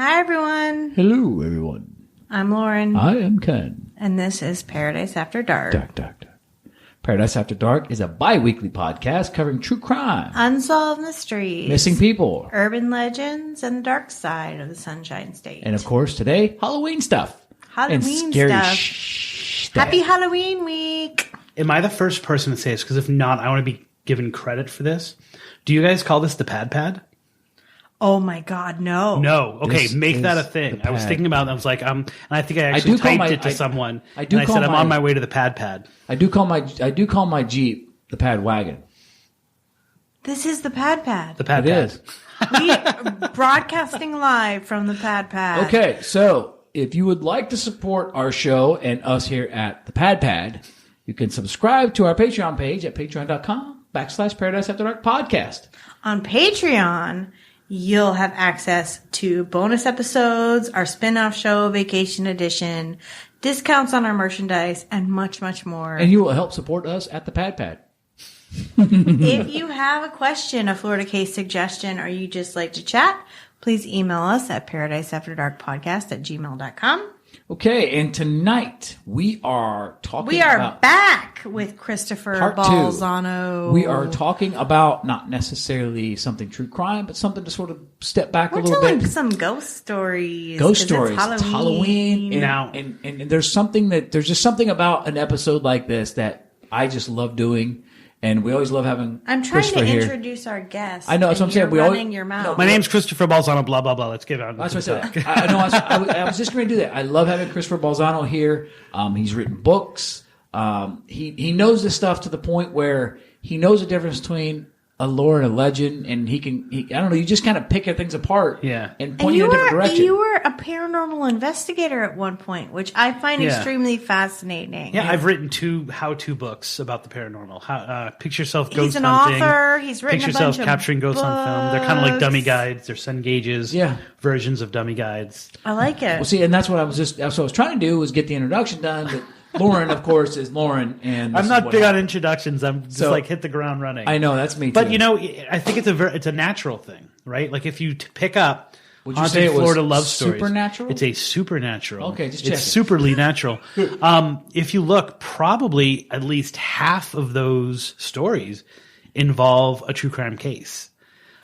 Hi, everyone. Hello, everyone. I'm Lauren. I am Ken. And this is Paradise After Dark. Dark. Paradise After Dark is a bi-weekly podcast covering true crime, unsolved mysteries, missing people, urban legends, and the dark side of the Sunshine State. And, of course, today, Halloween stuff. Halloween and scary stuff. Happy Halloween week. Am I the first person to say this? Because if not, I want to be given credit for this. Do you guys call this the pad? Oh my God, no. No. Okay, This make that a is thing. the I was pad. thinking about it. I was like, and I think I actually typed it to someone. I do and I call said, I'm my- on my way to the pad. I do call my Jeep the pad wagon. This is the Pad. The pad. It is. We broadcasting live from the Pad. Okay, so if you would like to support our show and us here at the Pad, you can subscribe to our Patreon page at patreon.com/Paradise After Dark podcast. On Patreon, you'll have access to bonus episodes, our spin-off show, Vacation Edition, discounts on our merchandise, and much, much more. And you will help support us at the Pad. If you have a question, a Florida case suggestion, or you just like to chat, please email us at paradiseafterdarkpodcast@gmail.com. Okay, and tonight we are talking We are about back with Christopher Part 2. Balzano. We are talking about not necessarily something true crime, but something to sort of step back We're a little telling bit. some ghost stories. Ghost 'cause stories. It's Halloween. And, Now- and there's just something about an episode like this that I just love doing. And we always love having I'm trying Christopher to here. introduce our guest. I know, that's what I'm and you're saying. We always- running your mouth. No, My name's Christopher Balzano, blah, blah, blah. Let's get on. That's what I said. I was just going to do that. I love having Christopher Balzano here. He's written books. He knows this stuff to the point where he knows the difference between a lore and a legend, and I don't know, you just kind of pick things apart Yeah. and And point you in a different direction. you were a paranormal investigator at one point, which I find extremely fascinating. Yeah, I've written 2 how-to books about the paranormal. Picture yourself ghost He's an hunting. author. He's written Picture a bunch yourself of capturing ghosts on film. They're kind of like dummy books. guides. They're Sun Gages. Yeah. Versions of dummy guides. I like it. Well, see, and that's what I was trying to do was get the introduction done, but Lauren, of course, is Lauren, and I'm not big on introductions. I'm just So- like hit the ground running. I know, that's me too. But you know, I think it's a natural thing, right? Like if you pick up Would you haunted say it was Florida love stories, supernatural? It's a supernatural. Okay, just it's checking. superly natural. If you look, probably at least half of those stories involve a true crime case.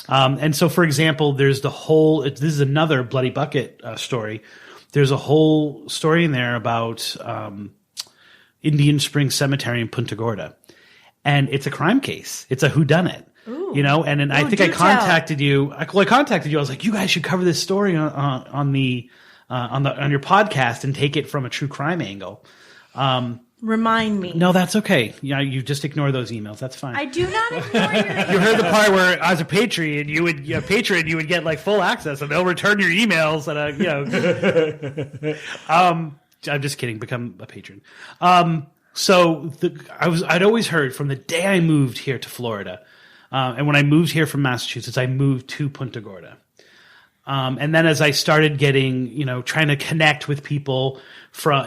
And so, for example, there's this is another Bloody Bucket story. There's a whole story in there about Indian Springs Cemetery in Punta Gorda. And it's a crime case. It's a whodunit. You know, and I think I contacted you. I contacted you. I was like, you guys should cover this story on your podcast and take it from a true crime angle. Remind me. No, that's okay. You just ignore those emails. That's fine. I do not ignore your You heard the part where, as a patron, you would get like full access, and they'll return your emails. And I'm just kidding. Become a patron. So I'd always heard from the day I moved here to Florida, and when I moved here from Massachusetts, I moved to Punta Gorda. And then as I started getting, trying to connect with people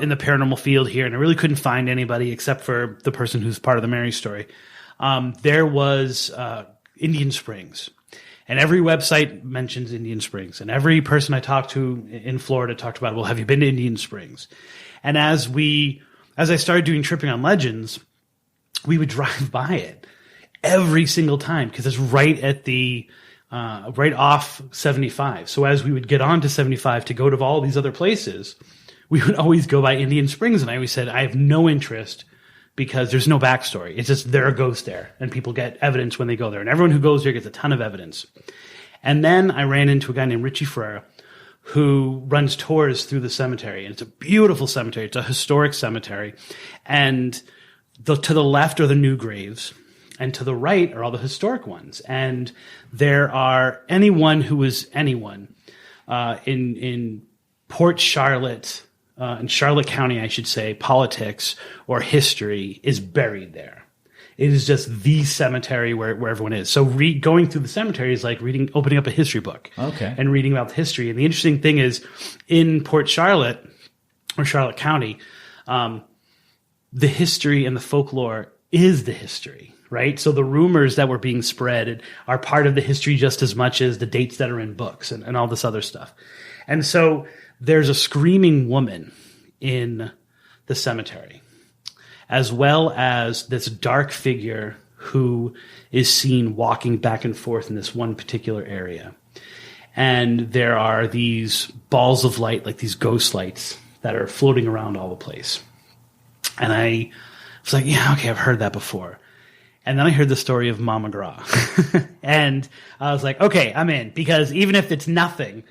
in the paranormal field here, and I really couldn't find anybody except for the person who's part of the Mary story. There was Indian Springs, and every website mentions Indian Springs, and every person I talked to in Florida talked about, well, have you been to Indian Springs? And as I started doing Tripping on Legends, we would drive by it every single time because it's right at right off 75. So as we would get on to 75 to go to all these other places, we would always go by Indian Springs. And I always said, I have no interest because there's no backstory. It's just there are ghosts there and people get evidence when they go there. And everyone who goes there gets a ton of evidence. And then I ran into a guy named Richie Ferreira who runs tours through the cemetery. And it's a beautiful cemetery. It's a historic cemetery. And to the left are the new graves. And to the right are all the historic ones. And there are anyone who was anyone in Port Charlotte, in Charlotte County, I should say, politics or history is buried there. It is just the cemetery where everyone is. So going through the cemetery is like opening up a history book. Okay. And reading about the history. And the interesting thing is in Port Charlotte or Charlotte County, the history and the folklore is the history. Right? So the rumors that were being spread are part of the history just as much as the dates that are in books and all this other stuff. And so there's a screaming woman in the cemetery, as well as this dark figure who is seen walking back and forth in this one particular area. And there are these balls of light, like these ghost lights, that are floating around all the place. And I was like, yeah, okay, I've heard that before. And then I heard the story of Mama Gra. And I was like, okay, I'm in. Because even if it's nothing,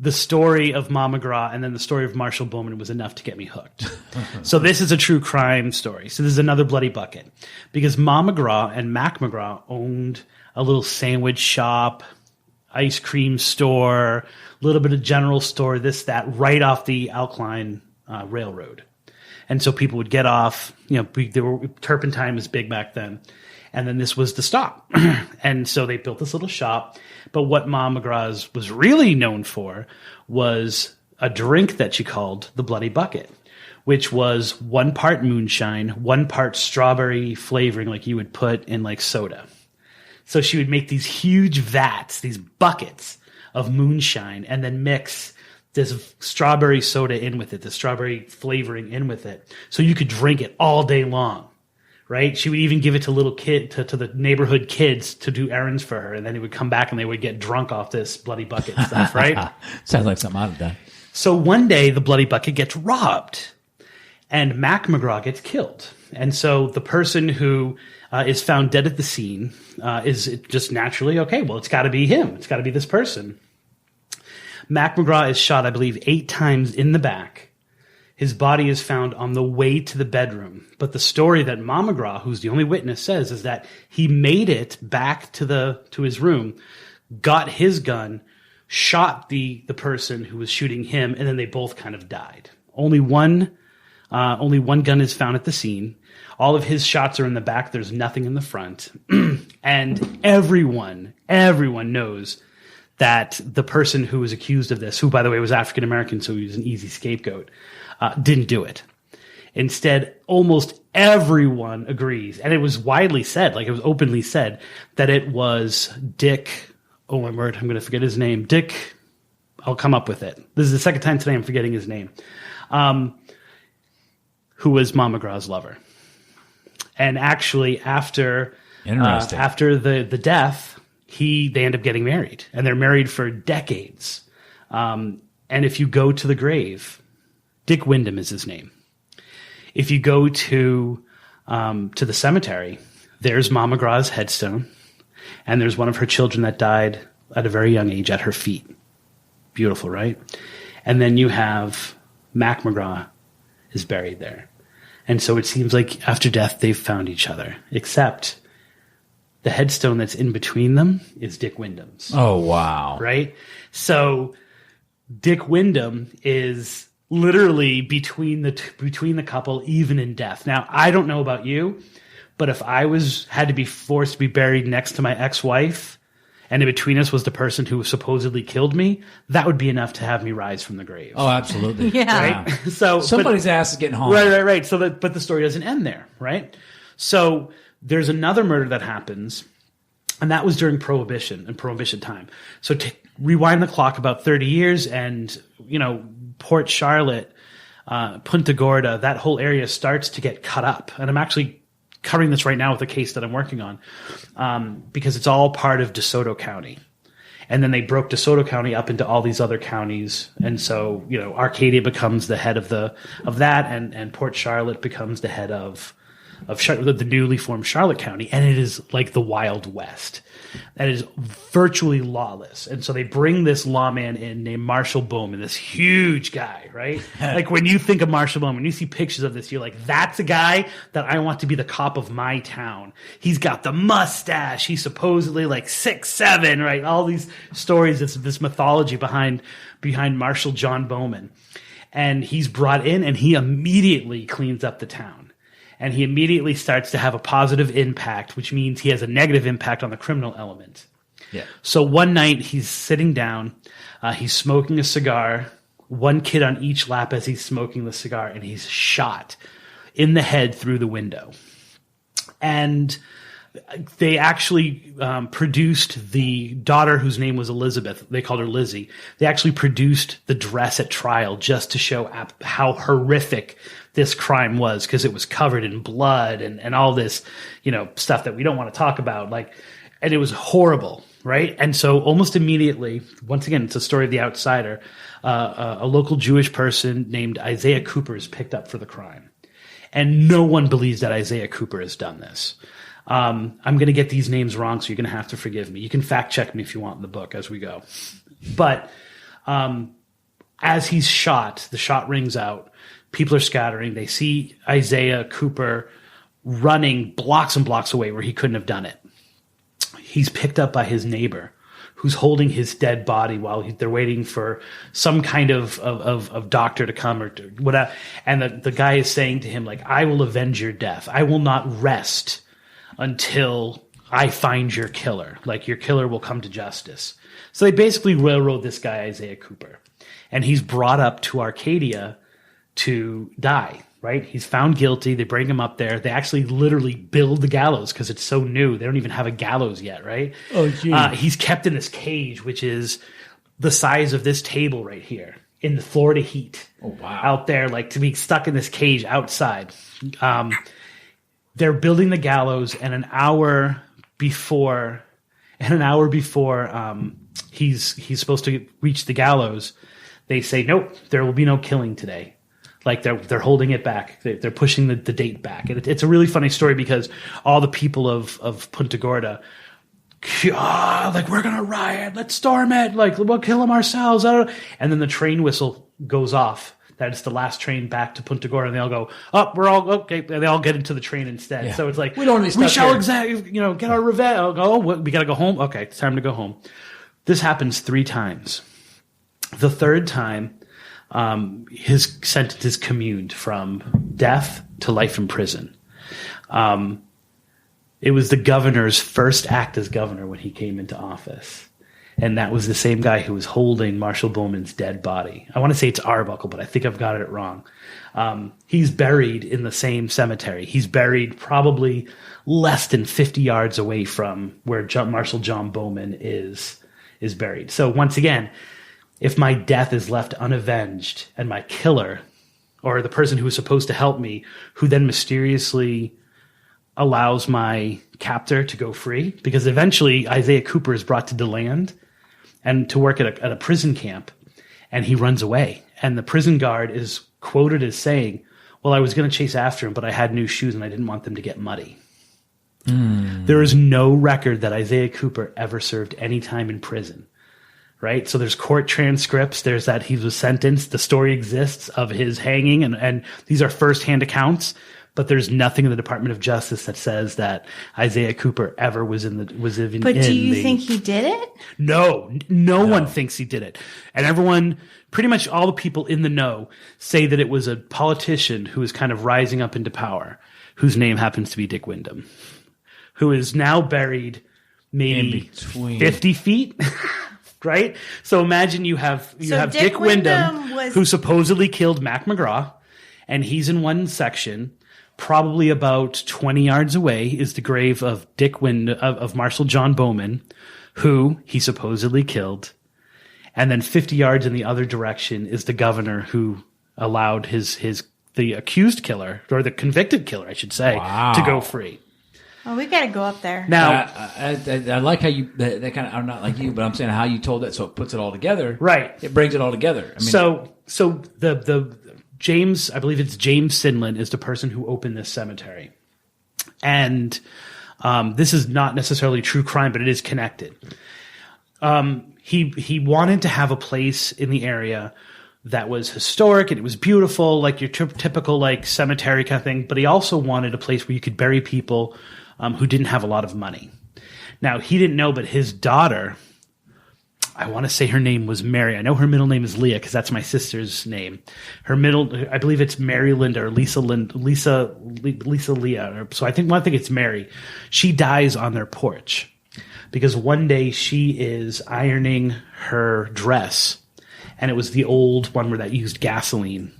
the story of Mama Gra and then the story of Marshall Bowman was enough to get me hooked. So this is a true crime story. So this is another bloody bucket. Because Mama Gra and Mac McGraw owned a little sandwich shop, ice cream store, a little bit of general store, this, that, right off the Alkline Railroad. And so people would get off, turpentine was big back then. And then this was the stop. And so they built this little shop. But what Mom McGraw's was really known for was a drink that she called the Bloody Bucket, which was 1 part moonshine, 1 part strawberry flavoring like you would put in like soda. So she would make these huge vats, these buckets of moonshine, and then mix this strawberry soda in with it, the strawberry flavoring in with it. So you could drink it all day long. Right? She would even give it to little to the neighborhood kids to do errands for her. And then they would come back and they would get drunk off this Bloody Bucket stuff, right? Sounds like something I'd have done. So one day the Bloody Bucket gets robbed and Mac McGraw gets killed. And so the person who is found dead at the scene is just naturally, okay, well, it's got to be him. It's got to be this person. Mac McGraw is shot, I believe, 8 times in the back. His body is found on the way to the bedroom. But the story that Mom McGraw, who's the only witness, says is that he made it back to his room, got his gun, shot the person who was shooting him, and then they both kind of died. Only one gun is found at the scene. All of his shots are in the back. There's nothing in the front. And everyone knows that the person who was accused of this, who, by the way, was African American, so he was an easy scapegoat, didn't do it. Instead, almost everyone agrees, and it was widely said, like it was openly said, that it was Dick, oh my word, I'm going to forget his name, Dick, I'll come up with it. This is the second time today I'm forgetting his name, who was Mom McGraw's lover. And actually, after the death, they end up getting married, and they're married for decades. And if you go to the grave, Dick Wyndham is his name. If you go to the cemetery, there's Mom McGraw's headstone, and there's one of her children that died at a very young age at her feet. Beautiful, right? And then you have Mac McGraw is buried there. And so it seems like after death, they've found each other, except the headstone that's in between them is Dick Wyndham's. Oh, wow. Right? So Dick Wyndham is literally between the couple, even in death. Now, I don't know about you, but if I had to be forced to be buried next to my ex-wife, and in between us was the person who supposedly killed me, that would be enough to have me rise from the grave. Oh, absolutely. Yeah. Right? So somebody's ass is getting hung. Right. So but the story doesn't end there, right? So there's another murder that happens, and that was during Prohibition and Prohibition time. So rewind the clock about 30 years, and Port Charlotte, Punta Gorda, that whole area starts to get cut up. And I'm actually covering this right now with a case that I'm working on, because it's all part of DeSoto County. And then they broke DeSoto County up into all these other counties. And so, Arcadia becomes the head of that, and Port Charlotte becomes the head of the newly formed Charlotte County, and it is like the Wild West. And it is virtually lawless. And so they bring this lawman in named Marshall Bowman, this huge guy, right? Like when you think of Marshall Bowman, when you see pictures of this, you're like, that's a guy that I want to be the cop of my town. He's got the mustache. He's supposedly like 6'7", right? All these stories, this mythology behind Marshall John Bowman. And he's brought in, and he immediately cleans up the town. And he immediately starts to have a positive impact, which means he has a negative impact on the criminal element. Yeah. So one night he's sitting down, he's smoking a cigar, one kid on each lap as he's smoking the cigar, and he's shot in the head through the window. And they actually produced the daughter whose name was Elizabeth. They called her Lizzie. They actually produced the dress at trial just to show how horrific this crime was, because it was covered in blood and all this, stuff that we don't want to talk about. And it was horrible, right? And so almost immediately, once again, it's a story of the outsider, a local Jewish person named Isaiah Cooper is picked up for the crime. And no one believes that Isaiah Cooper has done this. I'm going to get these names wrong, so you're going to have to forgive me. You can fact check me if you want in the book as we go. But as he's shot, the shot rings out. People are scattering. They see Isaiah Cooper running blocks and blocks away where he couldn't have done it. He's picked up by his neighbor, who's holding his dead body while they're waiting for some kind of doctor to come or whatever. And the guy is saying to him, I will avenge your death. I will not rest until I find your killer. Your killer will come to justice. So they basically railroad this guy, Isaiah Cooper. And he's brought up to Arcadia to die, right? He's found guilty. They bring him up there. They actually literally build the gallows because it's so new. They don't even have a gallows yet, right? Oh, gee. He's kept in this cage, which is the size of this table right here in the Florida heat. Oh, wow. Out there, to be stuck in this cage outside. They're building the gallows, and an hour before he's supposed to reach the gallows, they say, nope, there will be no killing today. They're holding it back. They're pushing the date back. And it's a really funny story because all the people of Punta Gorda, we're going to riot. Let's storm it. We'll kill them ourselves. And then the train whistle goes off. That it's the last train back to Punta Gorda. And they all go, we're all okay. And they all get into the train instead. Yeah. So it's we don't we shall get our revenge. We got to go home. Okay, it's time to go home. This happens 3 times. The third time, his sentence is communed from death to life in prison. It was the governor's first act as governor when he came into office. And that was the same guy who was holding Marshall Bowman's dead body. I want to say it's Arbuckle, but I think I've got it wrong. He's buried in the same cemetery. He's buried probably less than 50 yards away from where Marshall John Bowman is buried. So once again, if my death is left unavenged and my killer, or the person who was supposed to help me, who then mysteriously allows my captor to go free, because eventually Isaiah Cooper is brought to DeLand and to work at a prison camp, and he runs away. And the prison guard is quoted as saying, well, I was going to chase after him, but I had new shoes and I didn't want them to get muddy. There is no record that Isaiah Cooper ever served any time in prison. Right? So there's court transcripts. There's that he was sentenced. The story exists of his hanging, and these are firsthand accounts, but there's nothing in the Department of Justice that says that Isaiah Cooper ever was even in. But do you think he did it? No one thinks he did it. And everyone, pretty much all the people in the know, say that it was a politician who is kind of rising up into power, whose name happens to be Dick Wyndham, who is now buried maybe 50 feet. Right? So imagine you have Dick Wyndham who supposedly killed Mac McGraw, and he's in one section. Probably about 20 yards away is the grave of of Marshall John Bowman, who he supposedly killed. And then 50 yards in the other direction is the governor who allowed the accused killer, or the convicted killer, I should say, to go free. Well, we got to go up there. Now, I like how you, that kind of, I'm not like you, but I'm saying how you told that, so it puts it all together. Right. It brings it all together. I mean, so the James, I believe it's James Sinlin, is the person who opened this cemetery. And this is not necessarily true crime, but it is connected. He wanted to have a place in the area that was historic and it was beautiful, like your typical like cemetery kind of thing. But he also wanted a place where you could bury people who didn't have a lot of money. Now, he didn't know, but his daughter, I want to say her name was Mary. I know her middle name is Leah because that's my sister's name. Her middle, I believe it's Mary Linda or Lisa Leah. So I think it's Mary. She dies on their porch because one day she is ironing her dress, and it was the old one where that used gasoline,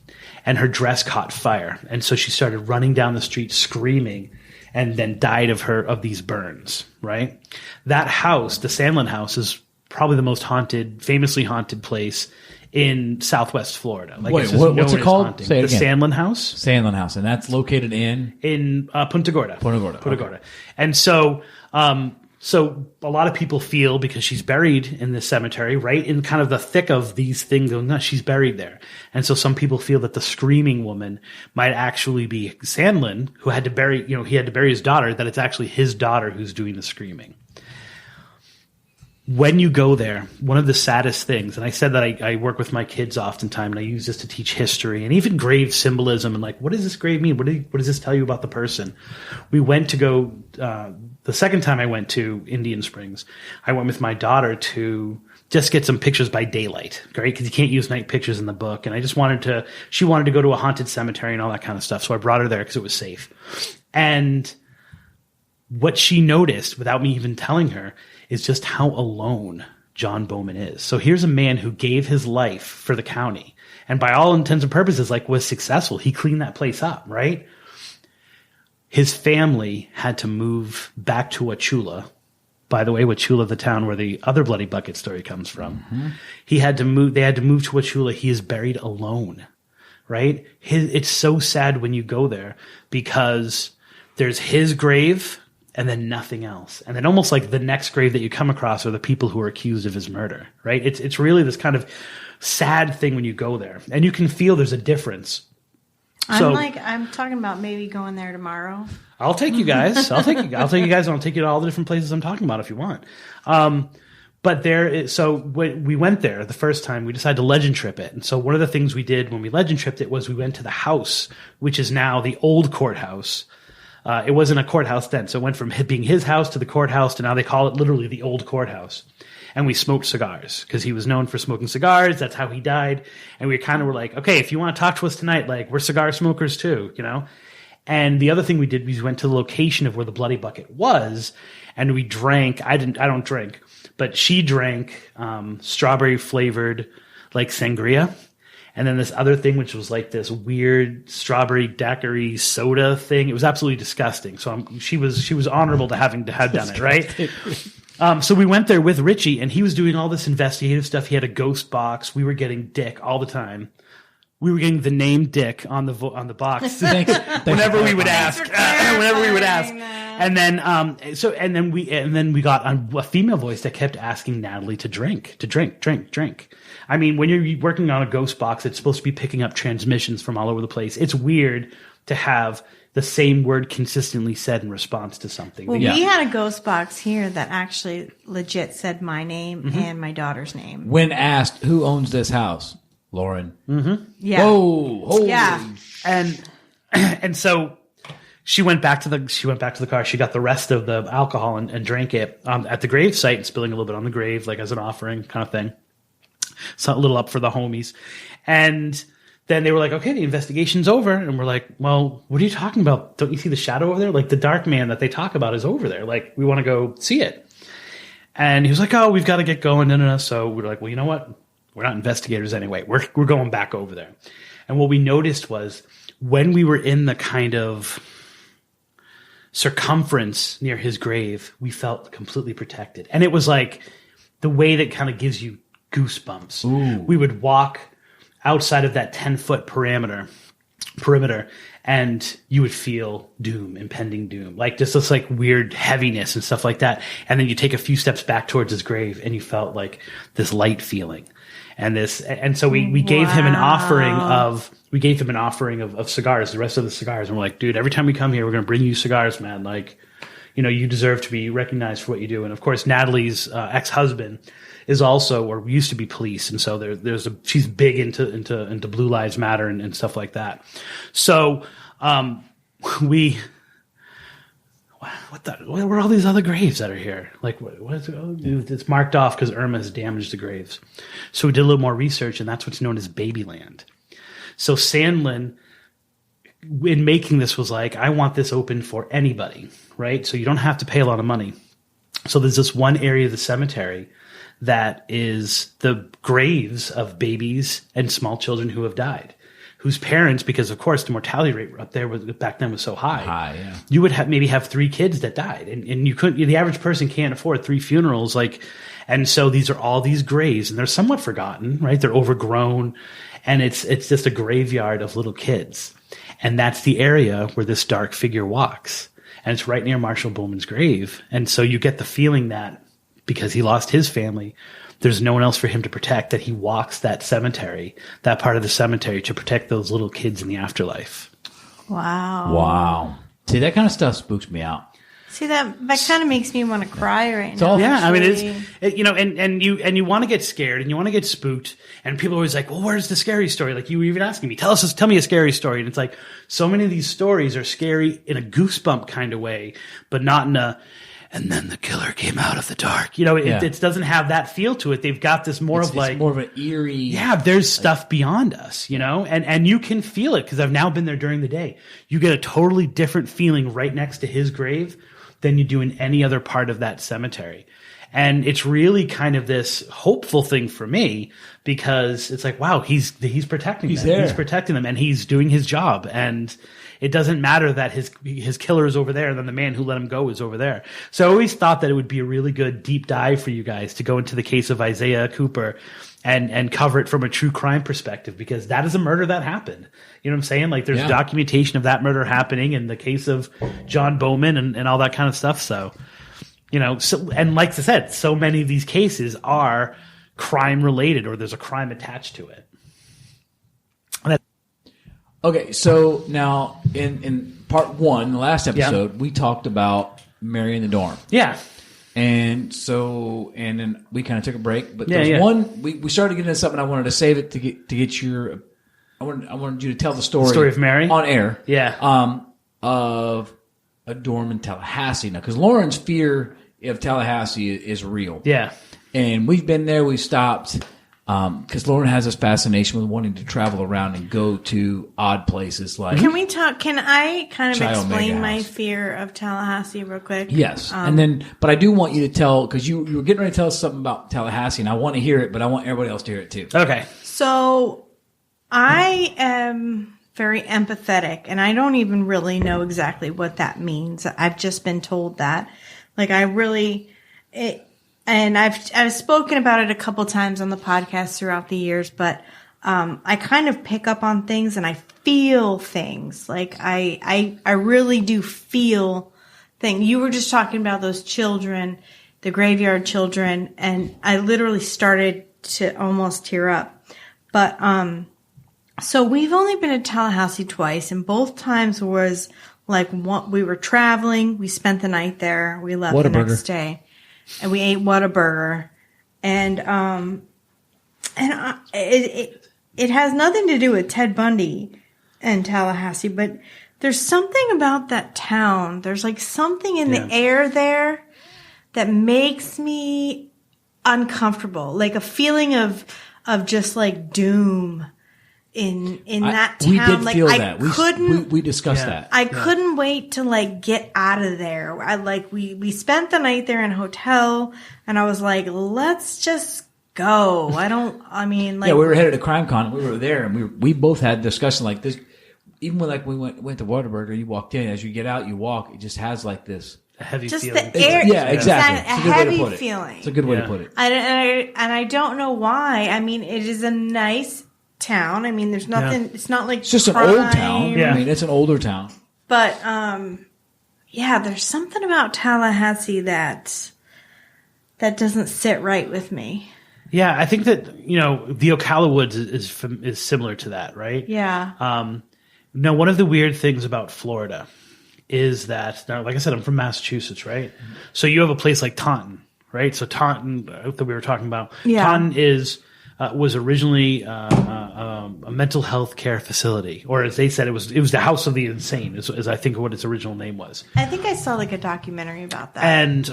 and her dress caught fire. And so she started running down the street screaming. and then died of these burns, right? That house, the Sandlin house, is probably the most famously haunted place in Southwest Florida. Like, Wait, it's just what's known it as called? haunting. Say it the again. Sandlin house. Sandlin House, and that's located in Punta Gorda. Punta Gorda. Okay. And so, so a lot of people feel, because she's buried in this cemetery, right in kind of the thick of these things going on, she's buried there. And so some people feel that the screaming woman might actually be Sandlin, who had to bury, he had to bury his daughter, that it's actually his daughter who's doing the screaming. When you go there, one of the saddest things, and I said that I work with my kids oftentimes, and I use this to teach history and even grave symbolism, and like, what does this grave mean? What does this tell you about the person? We went to go, the second time I went to Indian Springs, I went with my daughter to just get some pictures by daylight, right? Because you can't use night pictures in the book. And I just she wanted to go to a haunted cemetery and all that kind of stuff. So I brought her there because it was safe. And what she noticed, without me even telling her, is just how alone John Bowman is. So here's a man who gave his life for the county, and by all intents and purposes, like, was successful. He cleaned that place up, right? His family had to move back to Wauchula. By the way, Wauchula, the town where the other Bloody Bucket story comes from. Mm-hmm. They had to move to Wauchula. He is buried alone, right? It's so sad when you go there, because there's his grave and then nothing else. And then almost like the next grave that you come across are the people who are accused of his murder, right? It's really this kind of sad thing when you go there, and you can feel there's a difference. I'm talking about maybe going there tomorrow. I'll take you guys. I'll take you guys, and I'll take you to all the different places I'm talking about if you want. But so when we went there the first time, we decided to legend trip it. And so one of the things we did when we legend tripped it was we went to the house, which is now the old courthouse. It wasn't a courthouse then, so it went from being his house to the courthouse to now they call it literally the old courthouse. And we smoked cigars because he was known for smoking cigars. That's how he died. And we kind of were like, okay, if you want to talk to us tonight, like, we're cigar smokers too, And the other thing we did was we went to the location of where the Bloody Bucket was, and we drank. I don't drink, but she drank strawberry flavored like sangria. And then this other thing, which was like this weird strawberry daiquiri soda thing. It was absolutely disgusting. So she was honorable to have done it, right? So we went there with Richie, and he was doing all this investigative stuff. He had a ghost box. We were getting Dick all the time. We were getting the name Dick on the box whenever we would ask. And then we got a female voice that kept asking Natalie to drink. I mean, when you're working on a ghost box, it's supposed to be picking up transmissions from all over the place. It's weird to have the same word consistently said in response to something. Well, we had a ghost box here that actually legit said my name and my daughter's name. When asked, who owns this house? Lauren. Mm-hmm. Yeah. Whoa. Holy. Yeah. And so she went back to the car. She got the rest of the alcohol and drank it at the grave site, and spilling a little bit on the grave, like as an offering kind of thing. So a little up for the homies. And then they were like, okay, the investigation's over. And we're like, well, what are you talking about? Don't you see the shadow over there? Like, the dark man that they talk about is over there. Like, we want to go see it. And he was like, oh, we've got to get going. No. So we're like, well, you know what? We're not investigators anyway. We're going back over there. And what we noticed was when we were in the kind of circumference near his grave, we felt completely protected. And it was like the way that kind of gives you goosebumps. Ooh. We would walk outside of that 10-foot perimeter, and you would feel doom, impending doom, like just this like weird heaviness and stuff like that. And then you take a few steps back towards his grave, and you felt like this light feeling. And so we gave him an offering of cigars, the rest of the cigars. And we're like, dude, every time we come here, we're going to bring you cigars, man. Like, you deserve to be recognized for what you do. And of course, Natalie's ex-husband is also, or used to be, police. And so she's big into Blue Lives Matter and stuff like that. So, what were all these other graves that are here? Like, what is it? It's marked off because Irma has damaged the graves. So we did a little more research, and that's what's known as Babyland. So Sandlin, in making this, was like, I want this open for anybody, right? So you don't have to pay a lot of money. So there's this one area of the cemetery that is the graves of babies and small children who have died, whose parents, because of course the mortality rate up there back then was so high. Yeah. You would maybe have 3 kids that died, and you couldn't. The average person can't afford 3 funerals, and so these are all these graves, and they're somewhat forgotten, right? They're overgrown, and it's just a graveyard of little kids, and that's the area where this dark figure walks, and it's right near Marshall Bowman's grave, and so you get the feeling that because he lost his family, there's no one else for him to protect, that he walks that cemetery, that part of the cemetery, to protect those little kids in the afterlife. Wow. See, that kind of stuff spooks me out. See, that kind of makes me want to cry right now. Yeah, I mean, and you want to get scared and you want to get spooked, and people are always like, well, where's the scary story? Like, you were even asking me, tell me a scary story. And it's like, so many of these stories are scary in a goosebump kind of way, but not in a, and then the killer came out of the dark. It doesn't have that feel to it. They've got this more of an eerie. Yeah, there's stuff beyond us, and you can feel it because I've now been there during the day. You get a totally different feeling right next to his grave than you do in any other part of that cemetery. And it's really kind of this hopeful thing for me, because it's like, wow, he's protecting them. There. He's protecting them, and he's doing his job. And it doesn't matter that his killer is over there and then the man who let him go is over there. So I always thought that it would be a really good deep dive for you guys to go into the case of Isaiah Cooper and cover it from a true crime perspective, because that is a murder that happened. You know what I'm saying? Like, there's documentation of that murder happening in the case of John Bowman and all that kind of stuff. So, and like I said, so many of these cases are crime related, or there's a crime attached to it. Okay, so now in part 1, the last episode, we talked about Mary in the dorm. Yeah. And then we kind of took a break, but there's one we started getting into something. I wanted to save it to get your. I wanted you to tell the story of Mary on air. Yeah. Of a dorm in Tallahassee now, because Lauren's fear of Tallahassee is real. Yeah. And we've been there. We stopped because Lauren has this fascination with wanting to travel around and go to odd places. Like, can I kind of explain my House. Fear of Tallahassee real quick? Yes. But I do want you to tell, because you were getting ready to tell us something about Tallahassee, and I want to hear it, but I want everybody else to hear it too. Okay. So I am very empathetic, and I don't even really know exactly what that means. I've just been told that. Like, and I've spoken about it a couple times on the podcast throughout the years, but I kind of pick up on things and I feel things. Like, I really do feel things. You were just talking about those children, the graveyard children, and I literally started to almost tear up. But so we've only been to Tallahassee twice, and both times was like we were traveling. We spent the night there. We left the next day. And we ate Whataburger, and it has nothing to do with Ted Bundy and Tallahassee, but there's something about that town. There's like something in the air there that makes me uncomfortable, like a feeling of just like doom in that town. We did like, feel I that. We discussed that. I couldn't wait to like get out of there. We spent the night there in a hotel, and I was like, let's just go. We were headed to CrimeCon. We were there, and we both had a discussion like this. Even when we went to Whataburger, you walked in. As you get out, you walk. It just has like this a heavy just feeling. The air, yeah, exactly. It's a heavy feeling. It's a good way to put it. And I don't know why. I mean, it is a nice town. I mean, there's nothing. It's not like it's just crime. An old town. Yeah. I mean, it's an older town. But there's something about Tallahassee that doesn't sit right with me. Yeah, I think that the Ocala Woods is similar to that, right? Yeah. Now, one of the weird things about Florida is that, now, like I said, I'm from Massachusetts, right? Mm-hmm. So you have a place like Taunton, right? So Taunton that we were talking about, Taunton was originally a mental health care facility, or as they said, it was the House of the Insane, is I think what its original name was. I think I saw like a documentary about that. And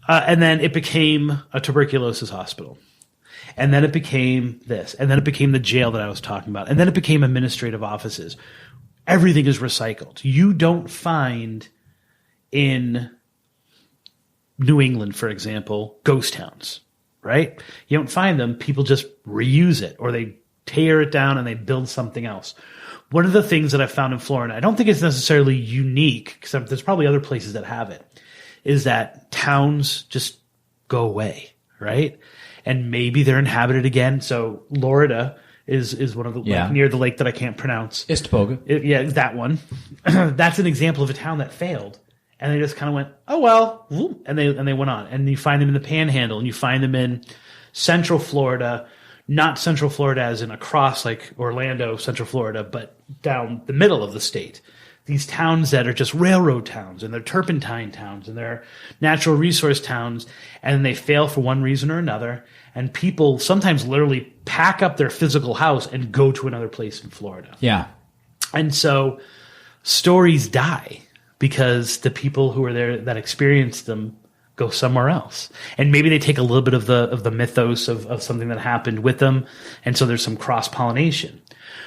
and then it became a tuberculosis hospital. And then it became this. And then it became the jail that I was talking about. And then it became administrative offices. Everything is recycled. You don't find in New England, for example, ghost towns, right? You don't find them. People just reuse it, or they tear it down and they build something else. One of the things that I found in Florida, I don't think it's necessarily unique, because there's probably other places that have it, is that towns just go away, right? And maybe they're inhabited again. So Florida is one of the like, near the lake that I can't pronounce. Istopoga. Yeah, that one. That's an example of a town that failed. And they just kind of went, oh, well, and they went on. And you find them in the Panhandle, and you find them in Central Florida, not Central Florida as in across like Orlando, Central Florida, but down the middle of the state. These towns that are just railroad towns, and they're turpentine towns, and they're natural resource towns, and they fail for one reason or another. And people sometimes literally pack up their physical house and go to another place in Florida. Yeah. And so stories die because the people who are there that experienced them go somewhere else. And maybe they take a little bit of the mythos of something that happened with them. And so there's some cross-pollination,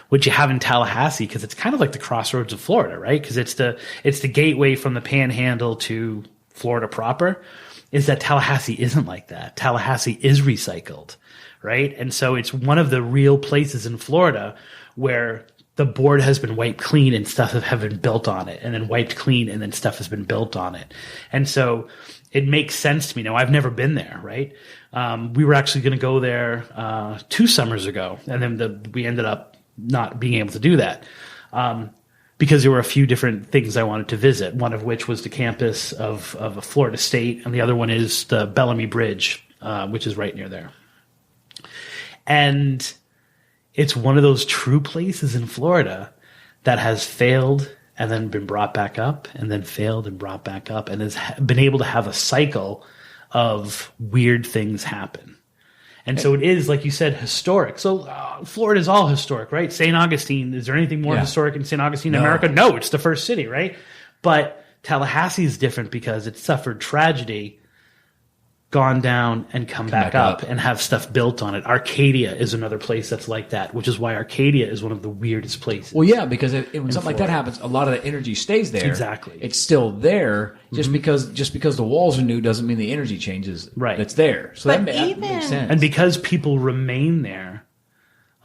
which you have in Tallahassee, because it's kind of like the crossroads of Florida, right? Because it's the gateway from the Panhandle to Florida proper. Is that Tallahassee isn't like that. Tallahassee is recycled, right? And so it's one of the real places in Florida where the board has been wiped clean and stuff have been built on it, and then wiped clean and then stuff has been built on it. And so it makes sense to me. Now, I've never been there, right? We were actually going to go there 2 summers ago, and then we ended up not being able to do that because there were a few different things I wanted to visit, one of which was the campus of Florida State, and the other one is the Bellamy Bridge, which is right near there. And it's one of those true places in Florida that has failed and then been brought back up, and then failed and brought back up, and has been able to have a cycle of weird things happen. And so it is, like you said, historic. So Florida is all historic, right? St. Augustine, is there anything more historic in St. Augustine, America? No, it's the first city, right? But Tallahassee is different because it suffered tragedy, gone down and come back up and have stuff built on it. Arcadia is another place that's like that, which is why Arcadia is one of the weirdest places. Well, yeah, because when something like that happens, a lot of the energy stays there. Exactly. It's still there. Just because the walls are new doesn't mean the energy changes. Right. It's there. So that makes sense. And because people remain there,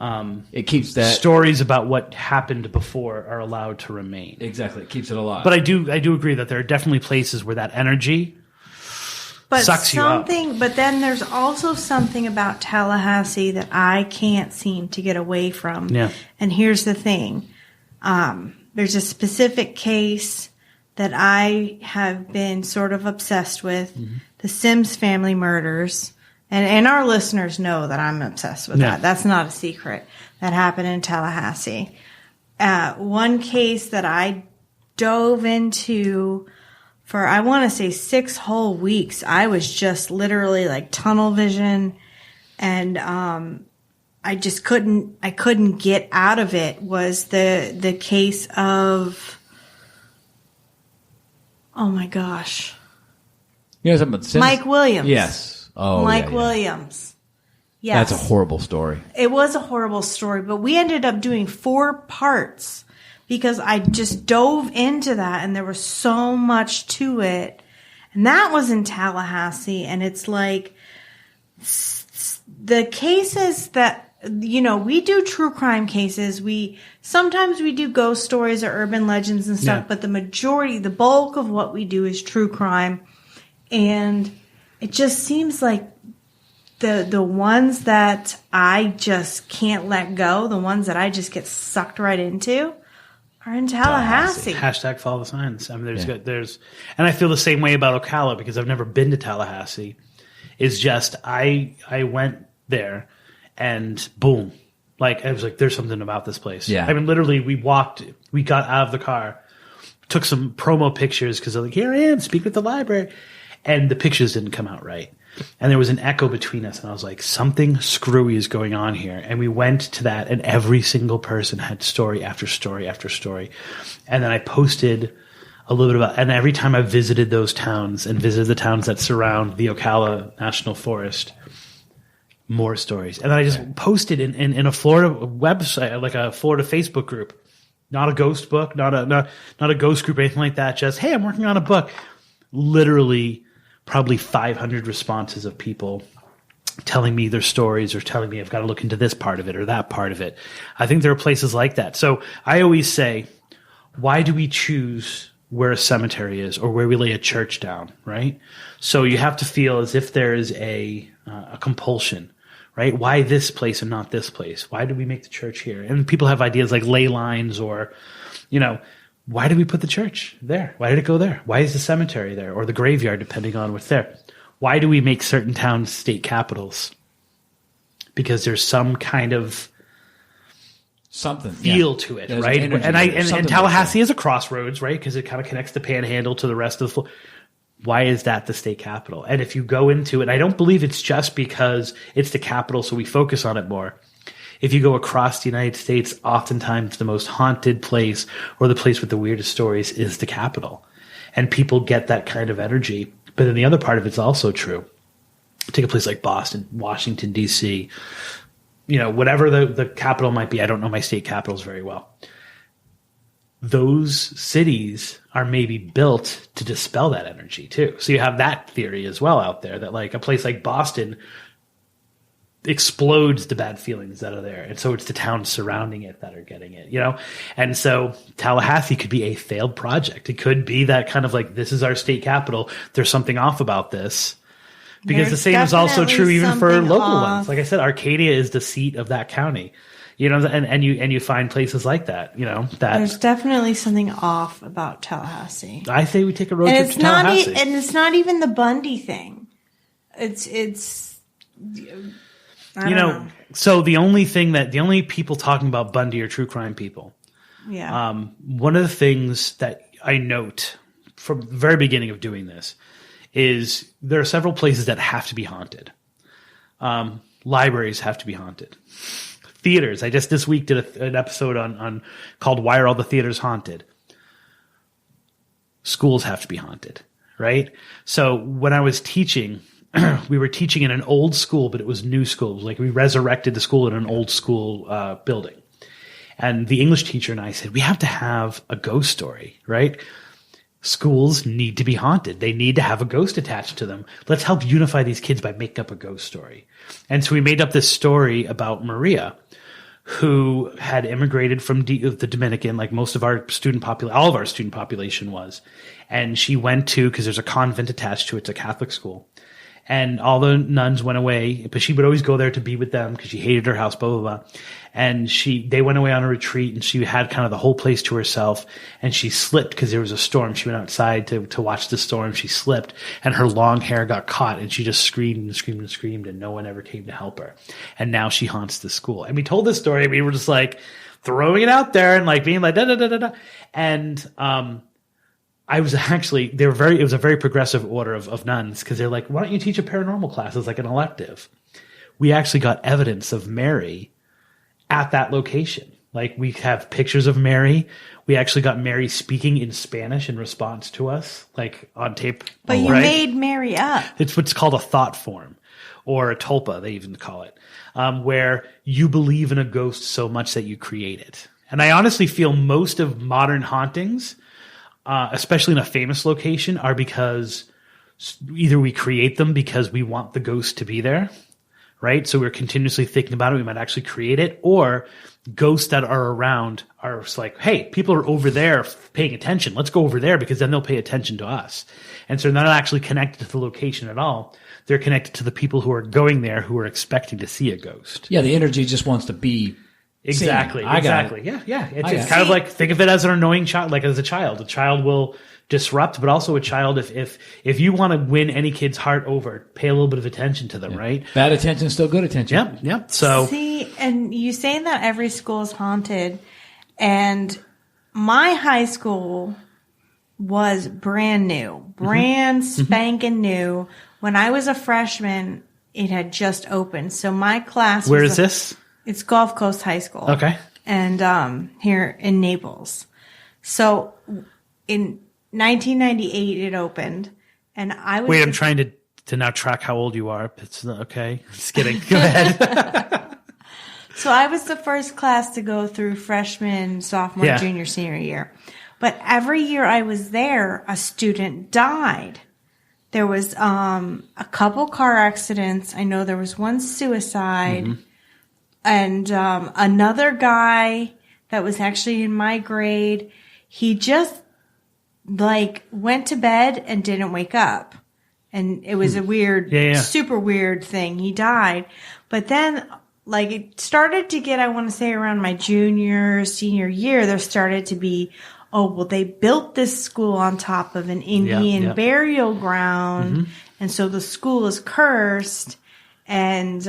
it keeps that stories about what happened before are allowed to remain. Exactly. It keeps it alive. But I do agree that there are definitely places where that energy sucks you up. But then there's also something about Tallahassee that I can't seem to get away from. Yeah. And here's the thing. There's a specific case that I have been sort of obsessed with, the Sims family murders. And our listeners know that I'm obsessed with that. That's not a secret. That happened in Tallahassee. One case that I dove into for, I want to say 6 whole weeks. I was just literally like tunnel vision, and I just couldn't get out of it, was the case of, oh my gosh. You know something about Sims? Mike Williams. Yes. Oh, Mike Williams. Yes. That's a horrible story. It was a horrible story, but we ended up doing 4 parts because I just dove into that, and there was so much to it. And that was in Tallahassee, and it's like the cases that, you know, we do true crime cases. Sometimes we do ghost stories or urban legends and stuff, but the bulk of what we do is true crime. And it just seems like the ones that I just can't let go, the ones that I just get sucked right into, are in Tallahassee. Hashtag follow the signs. I mean, there's, and I feel the same way about Ocala because I've never been to Tallahassee. It's just I went there and boom, like I was like, there's something about this place. Yeah. I mean, literally, we got out of the car, took some promo pictures because they're like, here I am, speak at the library, and the pictures didn't come out right. And there was an echo between us, and I was like, something screwy is going on here. And we went to that, and every single person had story after story after story. And then I posted a little bit about, and every time I visited those towns and visited the towns that surround the Ocala National Forest, more stories. And then I just posted in a Florida website, like a Florida Facebook group, not a ghost book, not a ghost group, anything like that. Just, hey, I'm working on a book. Literally, probably 500 responses of people telling me their stories or telling me I've got to look into this part of it or that part of it. I think there are places like that. So I always say, why do we choose where a cemetery is or where we lay a church down, right? So you have to feel as if there is a compulsion, right? Why this place and not this place? Why did we make the church here? And people have ideas like ley lines or, why did we put the church there? Why did it go there? Why is the cemetery there or the graveyard, depending on what's there? Why do we make certain towns state capitals? Because there's some kind of something feel to it, there's right? And Tallahassee is a crossroads, right? Because it kind of connects the Panhandle to the rest of the floor. Why is that the state capital? And if you go into it, I don't believe it's just because it's the capital, so we focus on it more. If you go across the United States, oftentimes the most haunted place or the place with the weirdest stories is the capital. And people get that kind of energy. But then the other part of it's also true. Take a place like Boston, Washington, D.C., whatever the capital might be. I don't know my state capitals very well. Those cities are maybe built to dispel that energy too. So you have that theory as well out there that like a place like Boston explodes the bad feelings that are there. And so it's the towns surrounding it that are getting it, And so Tallahassee could be a failed project. It could be that kind of like, this is our state capital. There's something off about this. Because the same is also true even for local ones. Like I said, Arcadia is the seat of that county. And you find places like that, that there's definitely something off about Tallahassee. I say we take a road trip to Tallahassee. And it's not even the Bundy thing. It's I don't know. So the only people talking about Bundy are true crime people. Yeah. One of the things that I note from the very beginning of doing this is there are several places that have to be haunted. Libraries have to be haunted. Theaters. I just this week did an episode on called "Why Are All the Theaters Haunted?" Schools have to be haunted, right? So when I was teaching, we were teaching in an old school, but it was new school. It was like we resurrected the school in an old school building. And the English teacher and I said, we have to have a ghost story, right? Schools need to be haunted. They need to have a ghost attached to them. Let's help unify these kids by making up a ghost story. And so we made up this story about Maria, who had immigrated from the Dominican, like most of our all of our student population was. And she went to, because there's a convent attached to it, it's a Catholic school. And all the nuns went away, but she would always go there to be with them because she hated her house, blah, blah, blah. And they went away on a retreat and she had kind of the whole place to herself. And she slipped because there was a storm. She went outside to watch the storm. She slipped and her long hair got caught and she just screamed and screamed and screamed and no one ever came to help her. And now she haunts the school. And we told this story. We were just like throwing it out there and like being like, da, da, da, da, da. And, I was actually, it was a very progressive order of nuns because they're like, why don't you teach a paranormal class as like an elective? We actually got evidence of Mary at that location. Like we have pictures of Mary. We actually got Mary speaking in Spanish in response to us, like on tape. But you made Mary up. It's what's called a thought form or a tulpa, they even call it, where you believe in a ghost so much that you create it. And I honestly feel most of modern hauntings, especially in a famous location, are because either we create them because we want the ghost to be there, right? So we're continuously thinking about it. We might actually create it, or ghosts that are around are like, hey, people are over there paying attention. Let's go over there because then they'll pay attention to us. And so they're not actually connected to the location at all. They're connected to the people who are going there who are expecting to see a ghost. Yeah, the energy just wants to be Exactly. I got exactly. It. Yeah. It's kind of like, think of it as an annoying child, like as a child will disrupt, but also a child, if you want to win any kid's heart over, pay a little bit of attention to them, right? Bad attention is still good attention. Yep. So see, and you say that every school is haunted, and my high school was brand new, spanking new. When I was a freshman, it had just opened. So my class Where is this? It's Gulf Coast High School. Okay. And here in Naples. So in 1998 it opened, and I was I'm trying to now track how old you are. It's okay. Just kidding. Go ahead. So I was the first class to go through freshman, sophomore, junior, senior year. But every year I was there, a student died. There was a couple car accidents. I know there was one suicide. And another guy that was actually in my grade, he just went to bed and didn't wake up. And it was a weird, super weird thing. He died. But then it started to get, I want to say around my senior year, there started to be, they built this school on top of an Indian burial ground. And so the school is cursed. And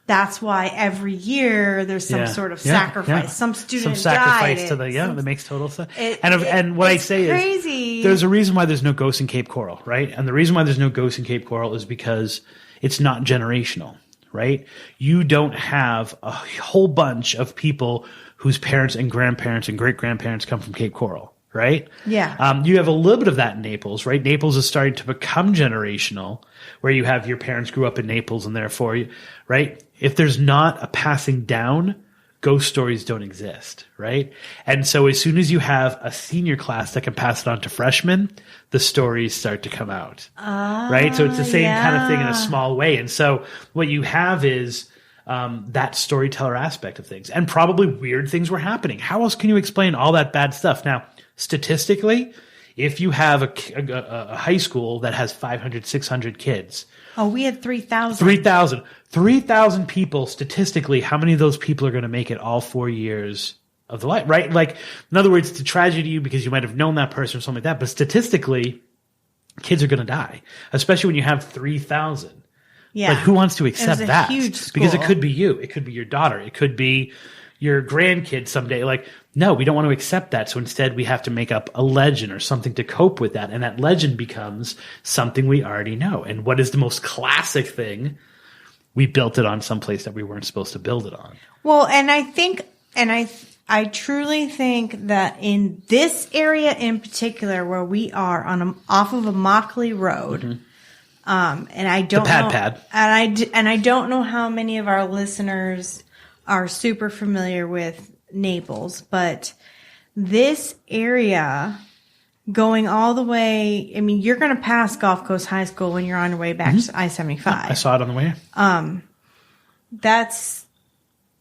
that's why every year there's some sort of sacrifice. Some student sacrifice died. To that makes total sense. And what I say crazy. Is there's a reason why there's no ghosts in Cape Coral, right? And the reason why there's no ghosts in Cape Coral is because it's not generational, right? You don't have a whole bunch of people whose parents and grandparents and great-grandparents come from Cape Coral, right? Yeah. You have a little bit of that in Naples, right? Naples is starting to become generational, where you have your parents grew up in Naples and therefore, right? If there's not a passing down, ghost stories don't exist, right? And so as soon as you have a senior class that can pass it on to freshmen, the stories start to come out, right? So it's the same kind of thing in a small way. And so what you have is that storyteller aspect of things. And probably weird things were happening. How else can you explain all that bad stuff? Now, statistically, if you have a high school that has 500, 600 kids. Oh, we had 3,000. 3,000 people, statistically, how many of those people are going to make it all 4 years of the life, right? In other words, it's a tragedy to you because you might have known that person or something like that. But statistically, kids are going to die, especially when you have 3,000. Yeah. But who wants to accept that? Huge school. Because it could be you. It could be your daughter. It could be your grandkid someday. No, we don't want to accept that. So instead we have to make up a legend or something to cope with that. And that legend becomes something we already know. And what is the most classic thing? We built it on some place that we weren't supposed to build it on. Well, and I truly think that in this area in particular where we are off of a Immokalee Road, and I don't know, and I don't know how many of our listeners are super familiar with Naples, but this area going all the way, I mean, you're going to pass Gulf Coast High School when you're on your way back to I-75. I saw it on the way here.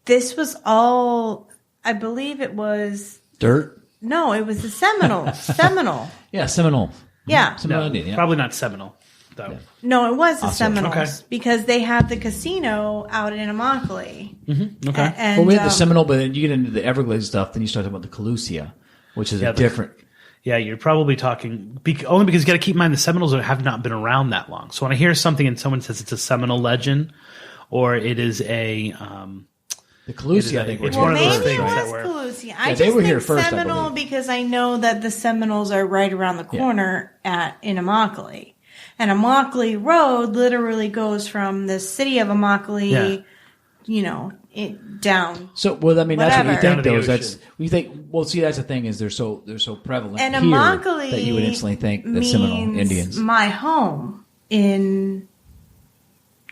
This was all, I believe it was dirt. No, it was the Seminole. Yeah, Seminole. Yeah. No, probably not Seminole, though. Yeah. No, it was the Seminoles. Okay. Because they have the casino out in Immokalee. Okay. And, we had the Seminole, but then you get into the Everglades stuff, then you start talking about the Calusia, which is a different. Yeah, you're probably talking only because you got to keep in mind the Seminoles have not been around that long. So when I hear something and someone says it's a Seminole legend, or it is a the Calusia, I think it's one of those things that were. Calusia. I just think Seminole because I know that the Seminoles are right around the corner in Immokalee. And Immokalee Road literally goes from the city of Immokalee, down. So, well, I mean, that's what you think, though. That's we think. Well, see, that's the thing is they're so prevalent and here Immokalee that you would instantly think the Seminole Indians. My home in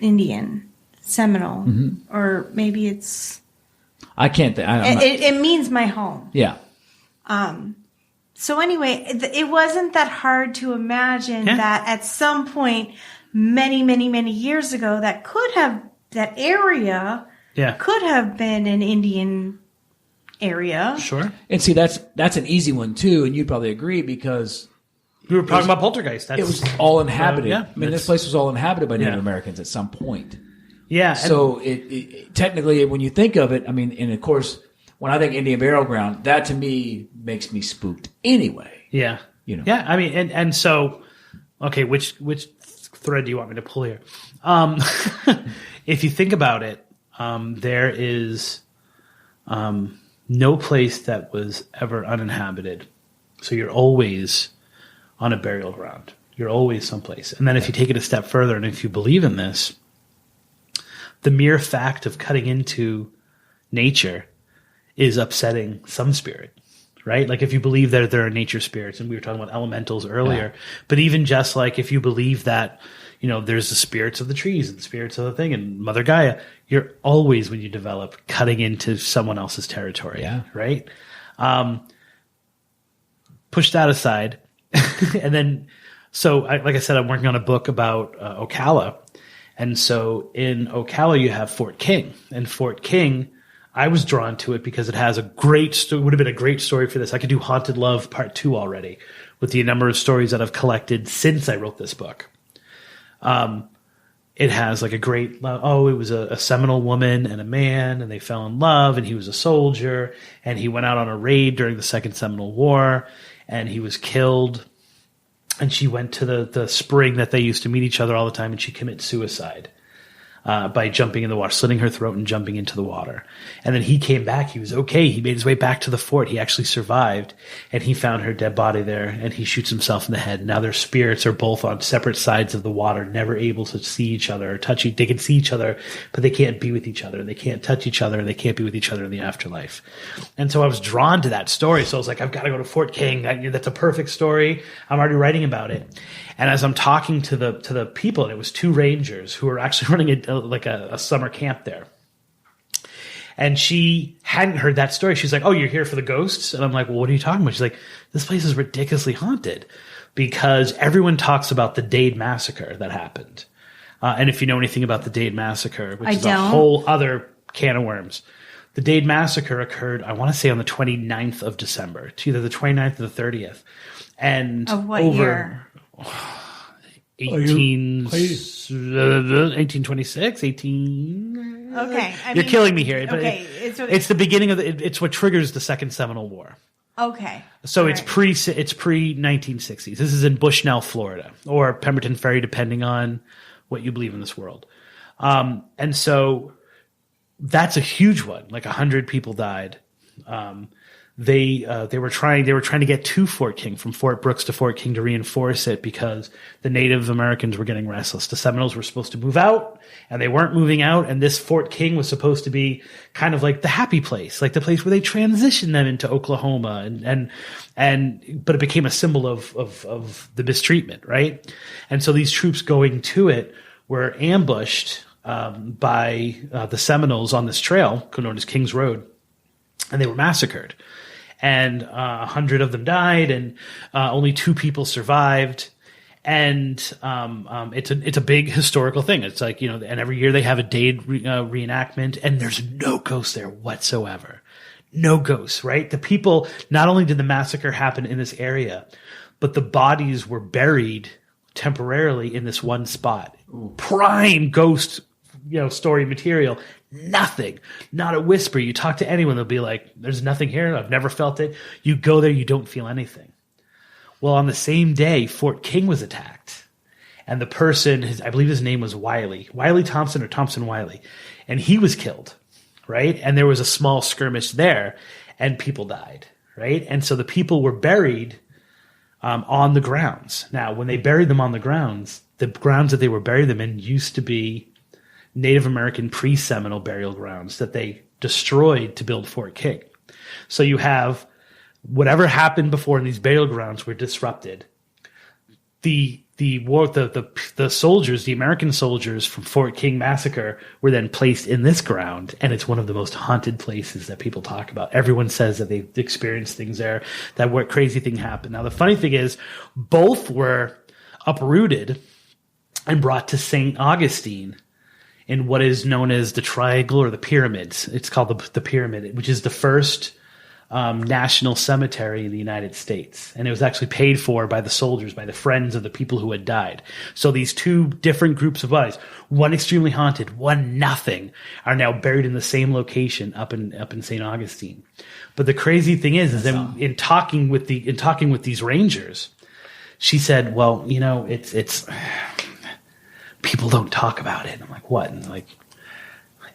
Indian Seminole, or maybe it's. I can't. It means my home. Yeah. So anyway, it wasn't that hard to imagine that at some point, many, many, many years ago, that area could have been an Indian area. Sure. And see, that's an easy one too, and you'd probably agree because we were talking about poltergeist. It was all inhabited. I mean, this place was all inhabited by Native Americans at some point. Yeah. So it technically, when you think of it, I mean, and of course, when I think Indian burial ground, that to me makes me spooked anyway. Yeah. Yeah. I mean, and so, okay, which thread do you want me to pull here? If you think about it, there is no place that was ever uninhabited. So you're always on a burial ground. You're always someplace. And then if you take it a step further, and if you believe in this, the mere fact of cutting into nature is upsetting some spirit, right? Like if you believe that there are nature spirits, and we were talking about elementals earlier, but even just like if you believe that, there's the spirits of the trees and the spirits of the thing and Mother Gaia, you're always, when you develop, cutting into someone else's territory, right? Push that aside. And then So, like I said, I'm working on a book about Ocala. And so in Ocala, you have Fort King. And Fort King, I was drawn to it because it has a great story. Would have been a great story for this. I could do Haunted Love Part 2 already with the number of stories that I've collected since I wrote this book. It has like a great, it was a Seminole woman and a man, and they fell in love, and he was a soldier, and he went out on a raid during the Second Seminole War, and he was killed. And she went to the spring that they used to meet each other all the time, and she commits suicide by jumping in the water, slitting her throat and jumping into the water. And then he came back. He was okay. He made his way back to the fort. He actually survived, and he found her dead body there, and he shoots himself in the head. Now their spirits are both on separate sides of the water, never able to see each other or touch. They can see each other, but they can't be with each other. They can't touch each other, and they can't be with each other in the afterlife. And so I was drawn to that story. So I was like, I've got to go to Fort King. That's a perfect story. I'm already writing about it. And as I'm talking to the people, and it was 2 rangers who were actually running a summer camp there. And she hadn't heard that story. She's like, "Oh, you're here for the ghosts?" And I'm like, "Well, what are you talking about?" She's like, "This place is ridiculously haunted because everyone talks about the Dade Massacre that happened." And if you know anything about the Dade Massacre, which is a whole other can of worms. The Dade Massacre occurred, I want to say, on the 29th of December. It's either the 29th or the 30th. And of what year? 1826, 18. Okay, you're killing me here. But okay, it's the beginning of it's what triggers the Second Seminole War. Okay, so it's pre 1960s. This is in Bushnell, Florida, or Pemberton Ferry, depending on what you believe in this world. And so that's a huge one. Like 100 people died. They were trying to get to Fort King from Fort Brooks to Fort King to reinforce it because the Native Americans were getting restless. The Seminoles were supposed to move out, and they weren't moving out. And this Fort King was supposed to be kind of like the happy place, like the place where they transitioned them into Oklahoma, but it became a symbol of the mistreatment, right? And so these troops going to it were ambushed by the Seminoles on this trail known as King's Road, and they were massacred. And 100 of them died, and only 2 people survived. And it's a big historical thing. It's like, and every year they have a Dade reenactment, and there's no ghosts there whatsoever. No ghosts, right? The people, not only did the massacre happen in this area, but the bodies were buried temporarily in this one spot. Prime ghost, story material. Nothing, not a whisper. You talk to anyone, they'll be like, "There's nothing here. I've never felt it." You go there, you don't feel anything. Well, on the same day, Fort King was attacked, and the person, I believe his name was Wiley Thompson or Thompson Wiley, and he was killed, right? And there was a small skirmish there, and people died, right? And so the people were buried on the grounds. Now, when they buried them on the grounds that they were buried them in used to be Native American pre-Seminole burial grounds that they destroyed to build Fort King. So you have whatever happened before in these burial grounds were disrupted. The soldiers, the American soldiers from Fort King massacre were then placed in this ground, and it's one of the most haunted places that people talk about. Everyone says that they've experienced things there, that what crazy thing happened. Now, the funny thing is, both were uprooted and brought to St. Augustine in what is known as the Triangle or the Pyramids. It's called the Pyramid, which is the first national cemetery in the United States. And it was actually paid for by the soldiers, by the friends of the people who had died. So these 2 different groups of bodies, one extremely haunted, one nothing, are now buried in the same location up in St. Augustine. But the crazy thing is that in talking with these rangers, she said, "Well, it's people don't talk about it." And I'm like, "What?" And like,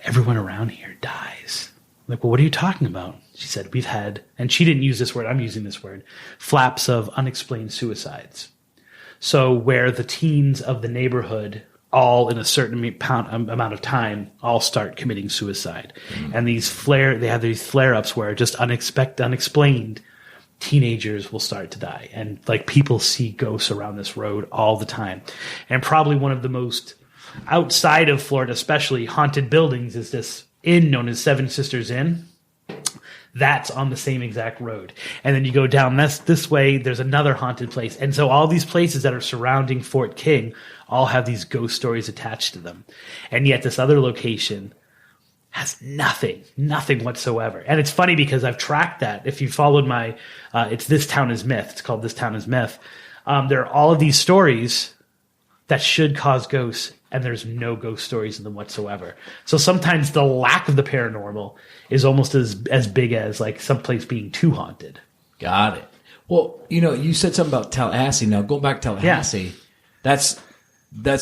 "Everyone around here dies." I'm like, "Well, what are you talking about?" She said, "We've had," and she didn't use this word, I'm using this word, "flaps of unexplained suicides." So where the teens of the neighborhood, all in a certain amount of time, all start committing suicide. Mm-hmm. And they have these flare-ups where just unexplained teenagers will start to die. And like people see ghosts around this road all the time. And probably one of the most, outside of Florida especially, haunted buildings is this inn known as Seven Sisters Inn. That's on the same exact road. And then you go down this way, there's another haunted place. And so all these places that are surrounding Fort King all have these ghost stories attached to them. And yet this other location has nothing whatsoever. And it's funny because I've tracked that. If you followed my, it's This Town is Myth. It's called This Town is Myth. There are all of these stories that should cause ghosts, and there's no ghost stories in them whatsoever. So sometimes the lack of the paranormal is almost as big as like someplace being too haunted. Got it. Well, you said something about Tallahassee. Now, going back to Tallahassee, that's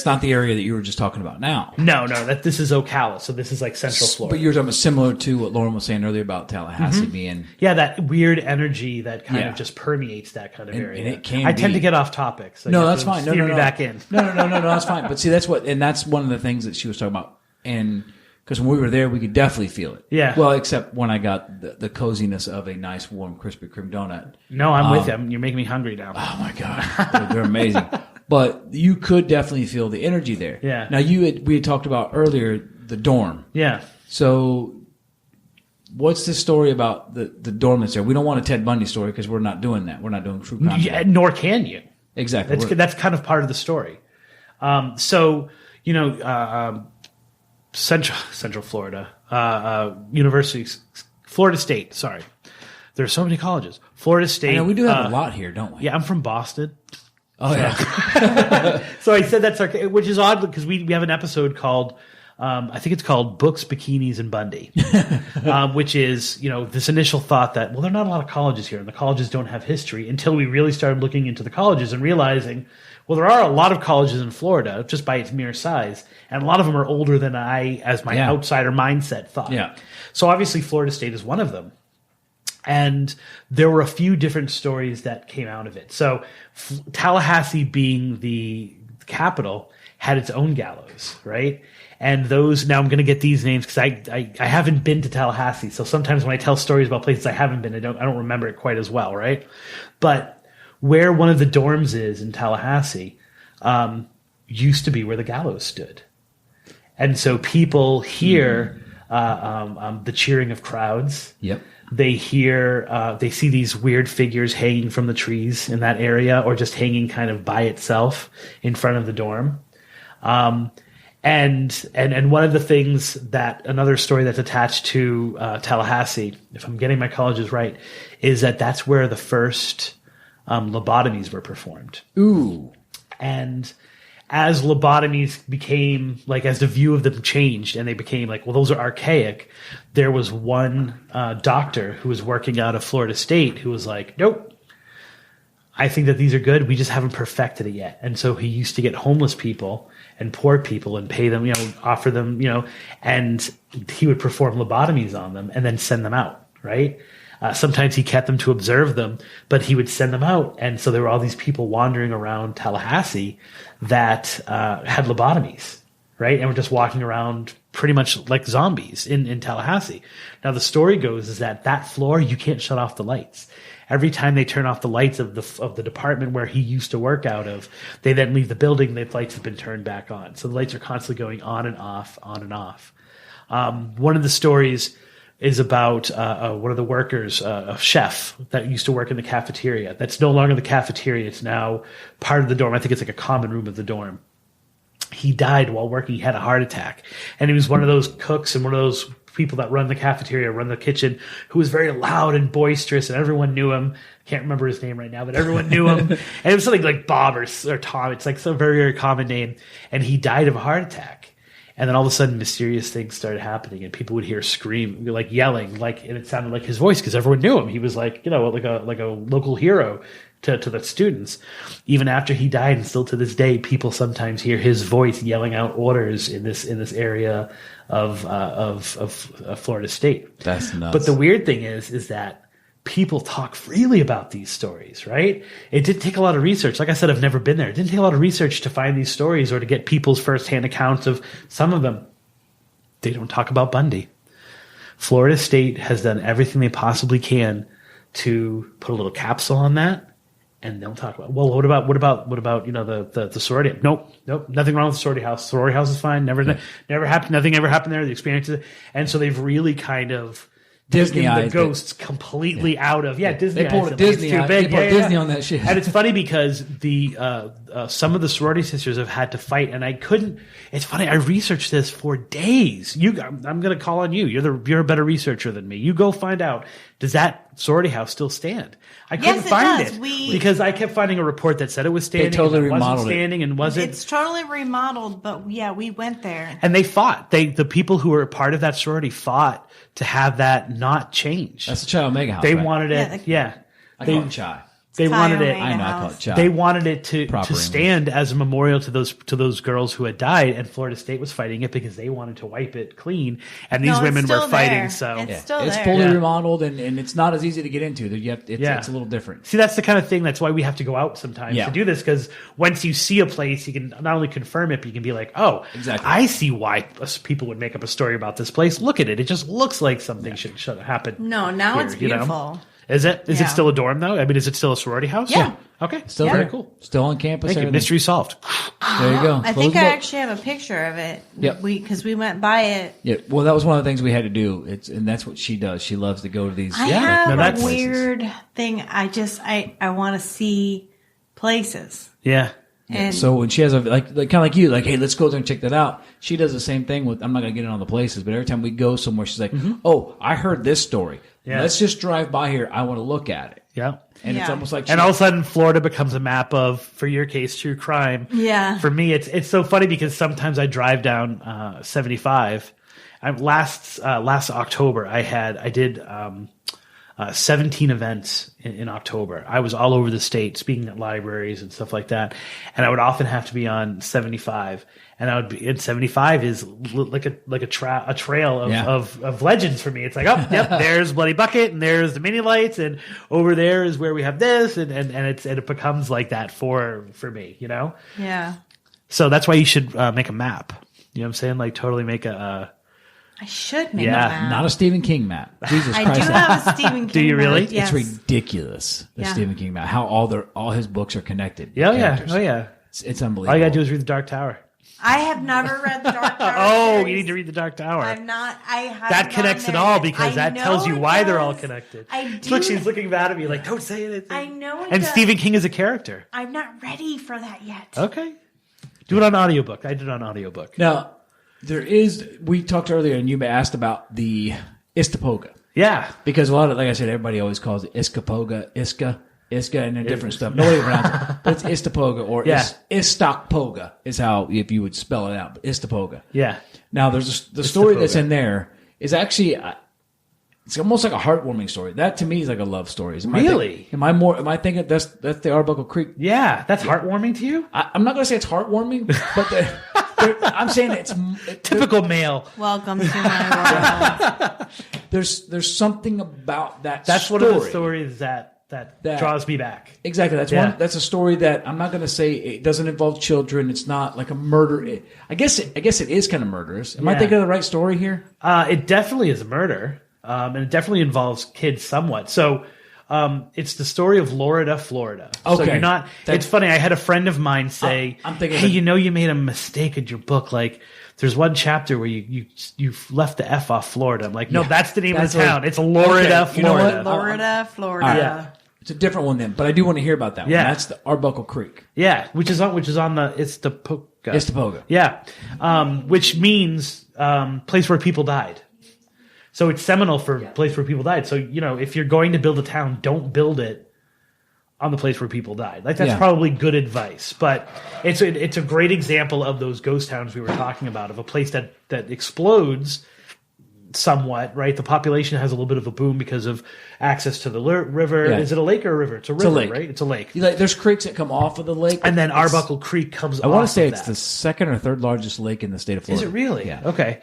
not the area that you were just talking about now. No, this is Ocala, so this is like Central Florida. But you're talking about similar to what Lauren was saying earlier about Tallahassee being... Yeah, that weird energy that kind of just permeates that kind of area. And it can I tend to get off topic. So no, that's fine. Steer me back in. No, that's fine. But see, that's one of the things that she was talking about. And because when we were there, we could definitely feel it. Yeah. Well, except when I got the coziness of a nice, warm Krispy Kreme donut. No, I'm with you. You're making me hungry now. Oh, my God. They're amazing. But you could definitely feel the energy there. Yeah. Now, we had talked about earlier the dorm. Yeah. So what's the story about the dorm that's there? We don't want a Ted Bundy story because we're not doing that. We're not doing true crime. Yeah, nor can you. Exactly. That's kind of part of the story. Central Florida, Florida State. Sorry. There are so many colleges. Florida State. I know we do have a lot here, don't we? Yeah, I'm from Boston. Oh, yeah. So I said that, which is odd because we have an episode called, I think it's called Books, Bikinis, and Bundy, which is, this initial thought that, well, there are not a lot of colleges here and the colleges don't have history until we really started looking into the colleges and realizing, well, there are a lot of colleges in Florida just by its mere size. And a lot of them are older than I, as my outsider mindset, thought. Yeah. So obviously Florida State is one of them. And there were a few different stories that came out of it. So Tallahassee, being the capital, had its own gallows, right? And those, now I'm going to get these names because I haven't been to Tallahassee. So sometimes when I tell stories about places I haven't been, I don't remember it quite as well, right? But where one of the dorms is in Tallahassee used to be where the gallows stood. And so people hear the cheering of crowds. Yep. They see these weird figures hanging from the trees in that area or just hanging kind of by itself in front of the dorm. And one of the things another story that's attached to Tallahassee, if I'm getting my colleges right, is that's where the first lobotomies were performed. Ooh. And as lobotomies became, as the view of them changed and they became those are archaic, there was one doctor who was working out of Florida State who was like, nope, I think that these are good. We just haven't perfected it yet. And so he used to get homeless people and poor people and pay them, offer them, and he would perform lobotomies on them and then send them out, right? Sometimes he kept them to observe them, but he would send them out. And so there were all these people wandering around Tallahassee that had lobotomies, right? And were just walking around pretty much like zombies in Tallahassee. Now, the story goes is that floor, you can't shut off the lights. Every time they turn off the lights of the department where he used to work out of, they then leave the building, the lights have been turned back on. So the lights are constantly going on and off, on and off. One of the stories is about one of the workers, a chef that used to work in the cafeteria. That's no longer the cafeteria. It's now part of the dorm. I think it's like a common room of the dorm. He died while working. He had a heart attack. And he was one of those cooks and one of those people that run the cafeteria, run the kitchen, who was very loud and boisterous, and everyone knew him. I can't remember his name right now, but everyone knew him. And it was something like Bob or Tom. It's like some very, very common name. And he died of a heart attack. And then all of a sudden, mysterious things started happening, and people would hear scream, yelling, and it sounded like his voice because everyone knew him. He was like a local hero to the students. Even after he died, and still to this day, people sometimes hear his voice yelling out orders in this area of Florida State. That's nuts. But the weird thing is that people talk freely about these stories, right? It did take a lot of research. Like I said, I've never been there. It didn't take a lot of research to find these stories or to get people's firsthand accounts of some of them. They don't talk about Bundy. Florida State has done everything they possibly can to put a little capsule on that, and they'll talk about, well, what about the sorority? Nope, nothing wrong with the sorority house. Sorority house is fine. Never happened. Nothing ever happened there. The experience, and so they've really kind of Disney taken the eyes ghosts completely out of Disney. They pulled eyes. a Disney. It's too They big. pulled Disney on that shit. And it's funny because the some of the sorority sisters have had to fight, and I couldn't. It's funny. I researched this for days. I'm going to call on you. You're a better researcher than me. You go find out. Does that sorority house still stand? I couldn't find it because I kept finding a report that said it was standing. They totally and it remodeled wasn't standing it. And wasn't. It's totally remodeled, but we went there. And they fought. The people who were a part of that sorority fought to have that not change. That's the Chi Omega house. They right? wanted it. I call it Chi. They wanted it. Omega I know. I house. call it Chi. They wanted it to Proper stand as a memorial to those girls who had died, and Florida State was fighting it because they wanted to wipe it clean, and these women were fighting. There. So It's still it's there. fully remodeled, and it's not as easy to get into. It's a little different. See, that's the kind of thing. That's why we have to go out sometimes Yeah. to do this, because once you see a place, you can not only confirm it, but you can be like, oh, Exactly. I see why people would make up a story about this place. Look at it. It just looks like something should happen. No, now here, it's beautiful. Is it? Is Yeah. it still a dorm, though? I mean, is it still a sorority house? Yeah. Okay. Still Very there. cool. Still on campus. Thank you. everything. Mystery solved. There you go. I Close think the I book. actually have a picture of it. Yep. Because we went by it. Yeah, well, that was one of the things we had to do. And that's what she does. She loves to go to these. I No, have that's- a weird thing. I want to see places. Yeah. And So when she has like kind of like you, like, hey, let's go there and check that out. She does the same thing with. I'm not going to get in on the places, but every time we go somewhere, she's like, oh, I heard this story. Yeah. Let's just drive by here. I want to look at it. Yeah. And it's Yeah. almost like, And all of a sudden, Florida becomes a map of, for your case, true crime. Yeah. For me, it's so funny because sometimes I drive down 75. Last October, I did 17 events in October. I was all over the state speaking at libraries and stuff like that. And I would often have to be on 75. And I would be in 75 is like a trail of legends for me. It's like, oh, yep, there's Bloody Bucket and there's the mini lights and over there is where we have this and it becomes like that for me, you know? yeah. So that's why you should make a map. You know what I'm saying? Like totally make a I should make Yeah, a map. not a Stephen King map. Jesus I Christ. do have a Stephen King you really? map, yes. It's ridiculous. The Yeah. Stephen King map. How all his books are connected. yeah, Characters. oh yeah. It's unbelievable. All you gotta do is read the Dark Tower. I have never read the Dark Tower. Oh, series. you need to read the Dark Tower. I'm not. I have That connects it all because that tells you why they're all connected. I do. Look, she's looking bad at me like, don't say anything. I know it And does. Stephen King is a character. I'm not ready for that yet. Okay. Do it on audiobook. I did it on audiobook. Now, we talked earlier and you asked about the Istapoga. Yeah. Because a lot of, like I said, everybody always calls it Iskapoga, Iska, and then different stuff. Nobody pronounces it. But it's Istapoga or Istokpoga is how, if you would spell it out, but Istapoga. Yeah. Now, there's the story that's Istapoga. in there is actually, it's almost like a heartwarming story. That to me is like a love story. Really? Am I thinking that's the Arbuckle Creek? Yeah. That's heartwarming to you? I'm not going to say it's heartwarming, but I'm saying it's Typical male. Welcome to my world. there's something about that. That's story. one of the stories that draws me back. Exactly. That's Yeah. one. That's a story that I'm not going to say it doesn't involve children. It's not like a murder. I guess it is kind of murderous. Am I Yeah. thinking of the right story here? It definitely is a murder. And it definitely involves kids somewhat. So it's the story of Florida. So Okay. you're not. It's funny. I had a friend of mine say, I'm thinking "Hey, of- you made a mistake in your book. Like, there's one chapter where you left the F off Florida." I'm like, "No, Yeah. that's the name That's of the town. what- It's Florida, Okay. You know Florida." Florida, Florida. All right. It's a different one then, but I do want to hear about that Yeah. one. That's the Arbuckle Creek. Yeah, which is on the Istapoga. Istapoga. Yeah, which means place where people died. So it's seminal for place where people died. So if you're going to build a town, don't build it on the place where people died. Like that's Yeah. probably good advice. But it's a great example of those ghost towns we were talking about, of a place that explodes somewhat, right? The population has a little bit of a boom because of access to the river. Yeah. Is it a lake or a river? It's a river, lake. right? It's a lake. There's creeks that come off of the lake, And then It's- Arbuckle Creek comes off I want to say of it's that. the second or third largest lake in the state of Is Florida. it really? Yeah. Okay.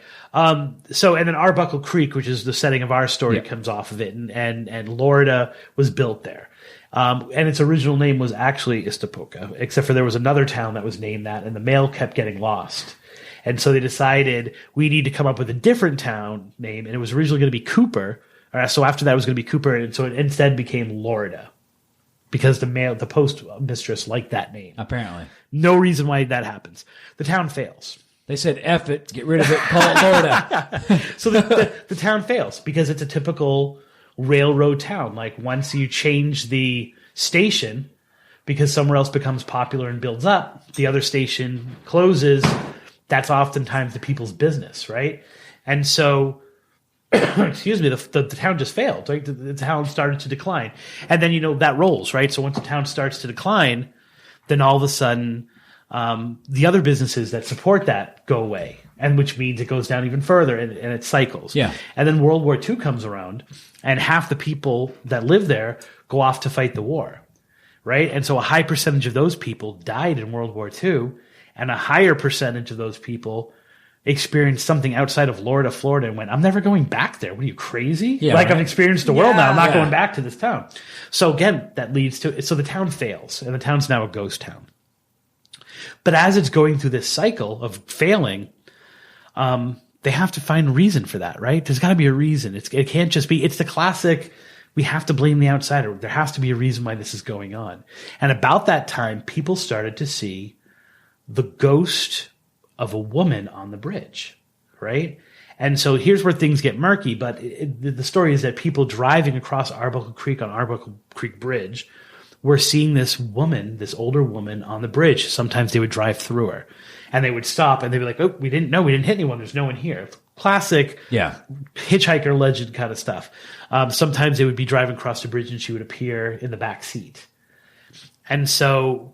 So, and then Arbuckle Creek, which is the setting of our story, Yeah. comes off of it, and Florida was built there. And its original name was actually Istapoga, except for there was another town that was named that, and the mail kept getting lost. And so they decided we need to come up with a different town name, and it was originally going to be Cooper. So after that, it was going to be Cooper, and so it instead became Lorida because the post mistress liked that name. Apparently. No reason why that happens. The town fails. They said, F it, get rid of it, call it Florida. So the town fails because it's a typical railroad town. Like once you change the station because somewhere else becomes popular and builds up, the other station closes. That's oftentimes the people's business, right? And so, excuse me, the town just failed, right? The town started to decline. And then, that rolls, right? So once the town starts to decline, then all of a sudden, the other businesses that support that go away, and which means it goes down even further and it cycles. Yeah. And then World War II comes around, and half the people that live there go off to fight the war, right? And so a high percentage of those people died in World War II, and a higher percentage of those people experienced something outside of Florida, and went, I'm never going back there. What are you, crazy? Yeah, I've right. experienced the world now. I'm not Yeah. going back to this town. So again, that leads to, so the town fails, and the town's now a ghost town. But as it's going through this cycle of failing, they have to find a reason for that, right? There's got to be a reason. It can't just be, it's the classic, we have to blame the outsider. There has to be a reason why this is going on. And about that time, people started to see the ghost of a woman on the bridge, right? And so here's where things get murky, but the story is that people driving across Arbuckle Creek on Arbuckle Creek Bridge were seeing this woman, this older woman on the bridge. Sometimes they would drive through her and they would stop and they'd be like, oh, we didn't hit anyone. There's no one here. Classic hitchhiker legend kind of stuff. Sometimes they would be driving across the bridge and she would appear in the back seat. And so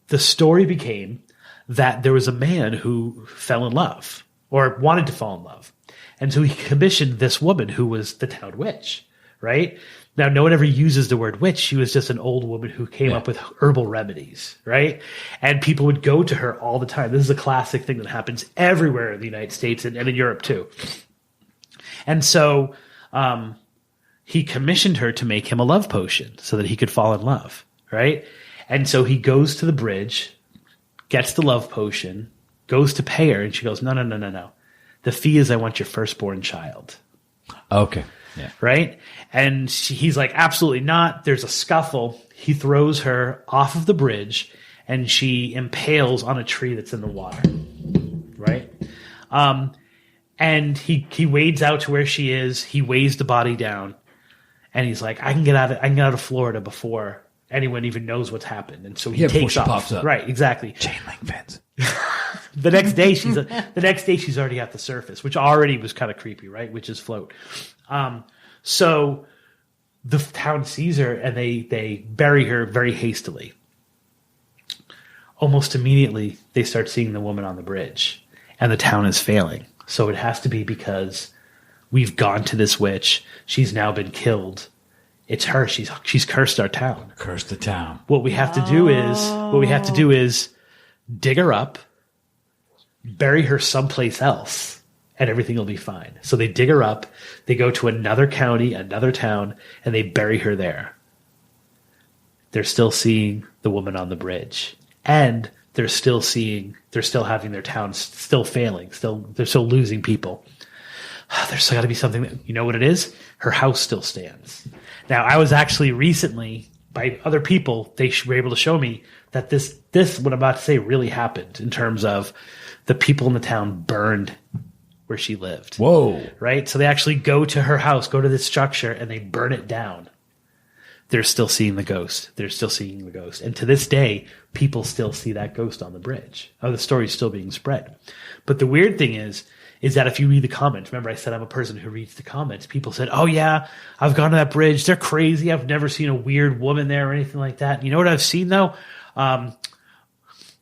the story became that there was a man who fell in love or wanted to fall in love. And so he commissioned this woman who was the town witch, right? Now, no one ever uses the word witch. She was just an old woman who came up with herbal remedies, right? And people would go to her all the time. This is a classic thing that happens everywhere in the United States and in Europe too. And so he commissioned her to make him a love potion so that he could fall in love, right? And so he goes to the bridge, gets the love potion, goes to pay her, and she goes, no. The fee is I want your firstborn child. Okay. Yeah. Right? And he's like, absolutely not. There's a scuffle. He throws her off of the bridge, and she impales on a tree that's in the water. Right? And he wades out to where she is. He weighs the body down, and he's like, I can get out of Florida before anyone even knows what's happened. And so he takes off. Pops up. Right, exactly. Chain link fence. The next day she's already at the surface, which already was kind of creepy, right? Witches float. So the town sees her and they bury her very hastily. Almost immediately, they start seeing the woman on the bridge, and the town is failing. So it has to be because we've gone to this witch. She's now been killed. It's her. She's cursed our town. Cursed the town. What we have to do is dig her up, bury her someplace else, and everything will be fine. So they dig her up, they go to another county, another town, and they bury her there. They're still seeing the woman on the bridge. And they're still having their town still failing. They're still losing people. There's got to be something you know what it is? Her house still stands. Now, I was actually recently, by other people, they were able to show me that this, what I'm about to say, really happened in terms of the people in the town burned where she lived. Whoa. Right? So they actually go to her house, go to this structure, and they burn it down. They're still seeing the ghost. And to this day, people still see that ghost on the bridge. Oh, the story's still being spread. But the weird thing is that if you read the comments, remember I said I'm a person who reads the comments, people said, oh yeah, I've gone to that bridge. They're crazy. I've never seen a weird woman there or anything like that. You know what I've seen though?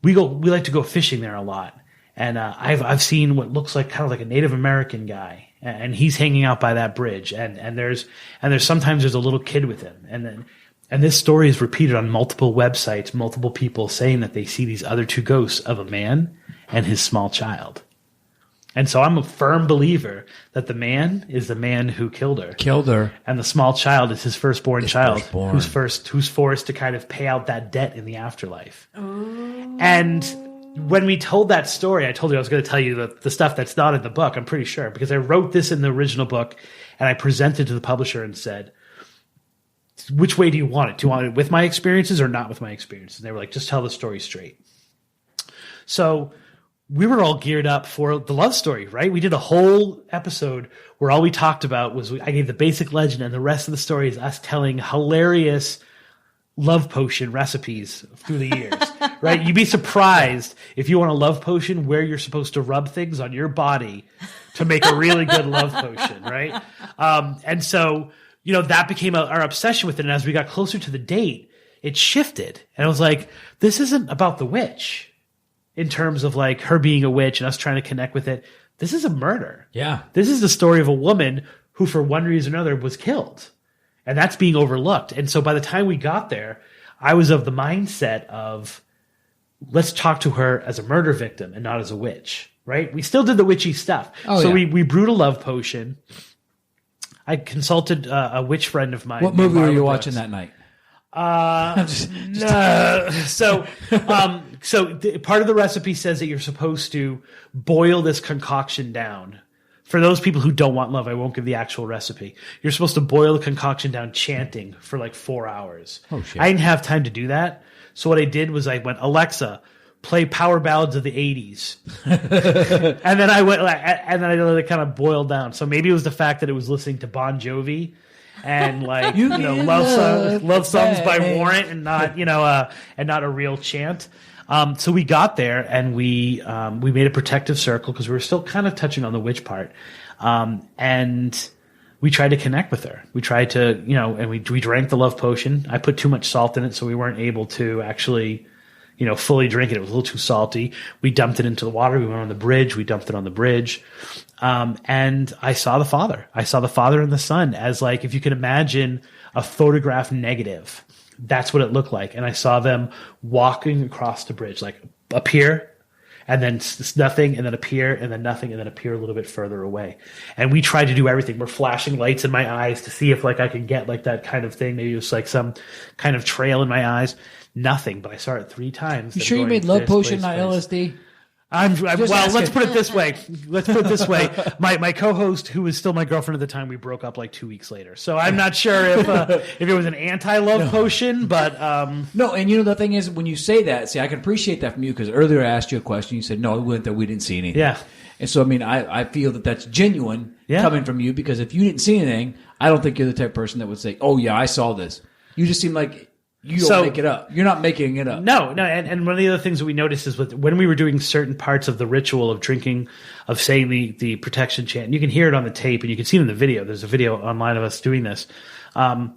We like to go fishing there a lot. And I've seen what looks like kind of like a Native American guy, and he's hanging out by that bridge. And there's sometimes there's a little kid with him. And this story is repeated on multiple websites, multiple people saying that they see these other two ghosts of a man and his small child. And so I'm a firm believer that the man is the man who killed her. And the small child is his firstborn child who's forced to kind of pay out that debt in the afterlife. Oh. And when we told that story, I told you I was going to tell you the stuff that's not in the book, I'm pretty sure, because I wrote this in the original book and I presented to the publisher and said, which way do you want it? Do you want it with my experiences or not with my experiences? And they were like, just tell the story straight. So we were all geared up for the love story, right? We did a whole episode where all we talked about was I gave the basic legend, and the rest of the story is us telling hilarious love potion recipes through the years, right? You'd be surprised if you want a love potion where you're supposed to rub things on your body to make a really good love potion, right? And so, that became our obsession with it. And as we got closer to the date, it shifted. And I was like, this isn't about the witch in terms of like her being a witch and us trying to connect with it. This is a murder. Yeah. This is the story of a woman who, for one reason or another, was killed. And that's being overlooked. And so by the time we got there, I was of the mindset of, let's talk to her as a murder victim and not as a witch, right? We still did the witchy stuff. We brewed a love potion. I consulted a witch friend of mine. What movie were you watching that night? So part of the recipe says that you're supposed to boil this concoction down. For those people who don't want love, I won't give the actual recipe. You're supposed to boil the concoction down chanting for like 4 hours. Oh, shit. I didn't have time to do that. So what I did was I went, Alexa, play power ballads of the 80s. And then I let it kind of boil down. So maybe it was the fact that it was listening to Bon Jovi and like, love songs by Warrant and not, and not a real chant. So we got there and we made a protective circle because we were still kind of touching on the witch part. And we tried to connect with her. We tried to, and we drank the love potion. I put too much salt in it, so we weren't able to actually, fully drink it. It was a little too salty. We dumped it into the water. We went on the bridge. We dumped it on the bridge. And I saw the father. I saw the father and the son as like, if you can imagine a photograph negative. That's what it looked like. And I saw them walking across the bridge, like appear and then nothing and then appear and then nothing and then appear a little bit further away. And we tried to do everything. We're flashing lights in my eyes to see if like I could get like that kind of thing. Maybe it was like some kind of trail in my eyes. Nothing, but I saw it 3 times. You sure you made love potion, not LSD? Let's put it this way. My co-host, who was still my girlfriend at the time, we broke up like 2 weeks later. So I'm not sure if it was an anti-love potion, but no. And the thing is, when you say that, see, I can appreciate that from you because earlier I asked you a question. You said no, we didn't see anything. Yeah. And so I feel that that's genuine coming from you because if you didn't see anything, I don't think you're the type of person that would say, "Oh yeah, I saw this." You just seem like. You don't make it up. You're not making it up. No. And one of the other things that we noticed is when we were doing certain parts of the ritual of drinking, of saying the protection chant, and you can hear it on the tape and you can see it in the video. There's a video online of us doing this. The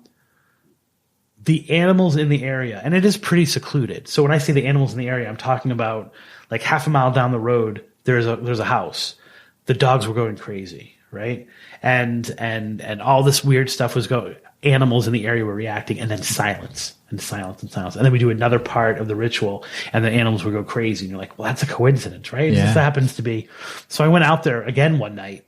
animals in the area, and it is pretty secluded. So when I say the animals in the area, I'm talking about like half a mile down the road, there's a house. The dogs were going crazy, right? And all this weird stuff was going. Animals in the area were reacting, and then silence. And then we do another part of the ritual, and the animals would go crazy. And you're like, well, that's a coincidence, right? Yeah. It just happens to be. So I went out there again one night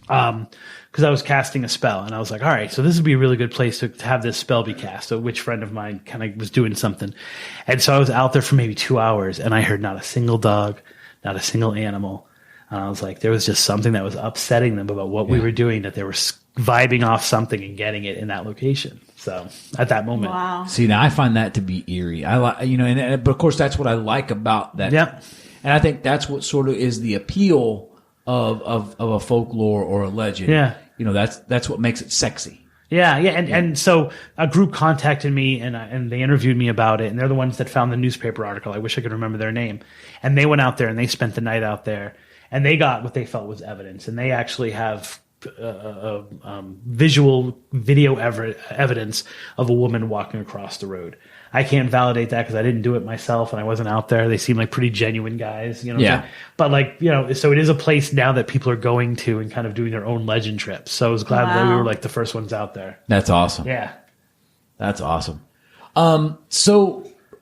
because I was casting a spell. And I was like, all right, so this would be a really good place to have this spell be cast. So a witch friend of mine kind of was doing something. And so I was out there for maybe 2 hours, and I heard not a single dog, not a single animal. And I was like, there was just something that was upsetting them about what we were doing, that they were vibing off something and getting it in that location. So at that moment, wow. See, now I find that to be eerie. I like, but of course that's what I like about that. Yep. And I think that's what sort of is the appeal of a folklore or a legend. Yeah. That's what makes it sexy. Yeah. And so a group contacted me and they interviewed me about it, and they're the ones that found the newspaper article. I wish I could remember their name. And they went out there and they spent the night out there, and they got what they felt was evidence, and they actually have visual video evidence of a woman walking across the road. I can't validate that because I didn't do it myself and I wasn't out there. They seem like pretty genuine guys, Yeah. But so it is a place now that people are going to and kind of doing their own legend trips. So I was glad that we were like the first ones out there. That's awesome. Yeah. That's awesome.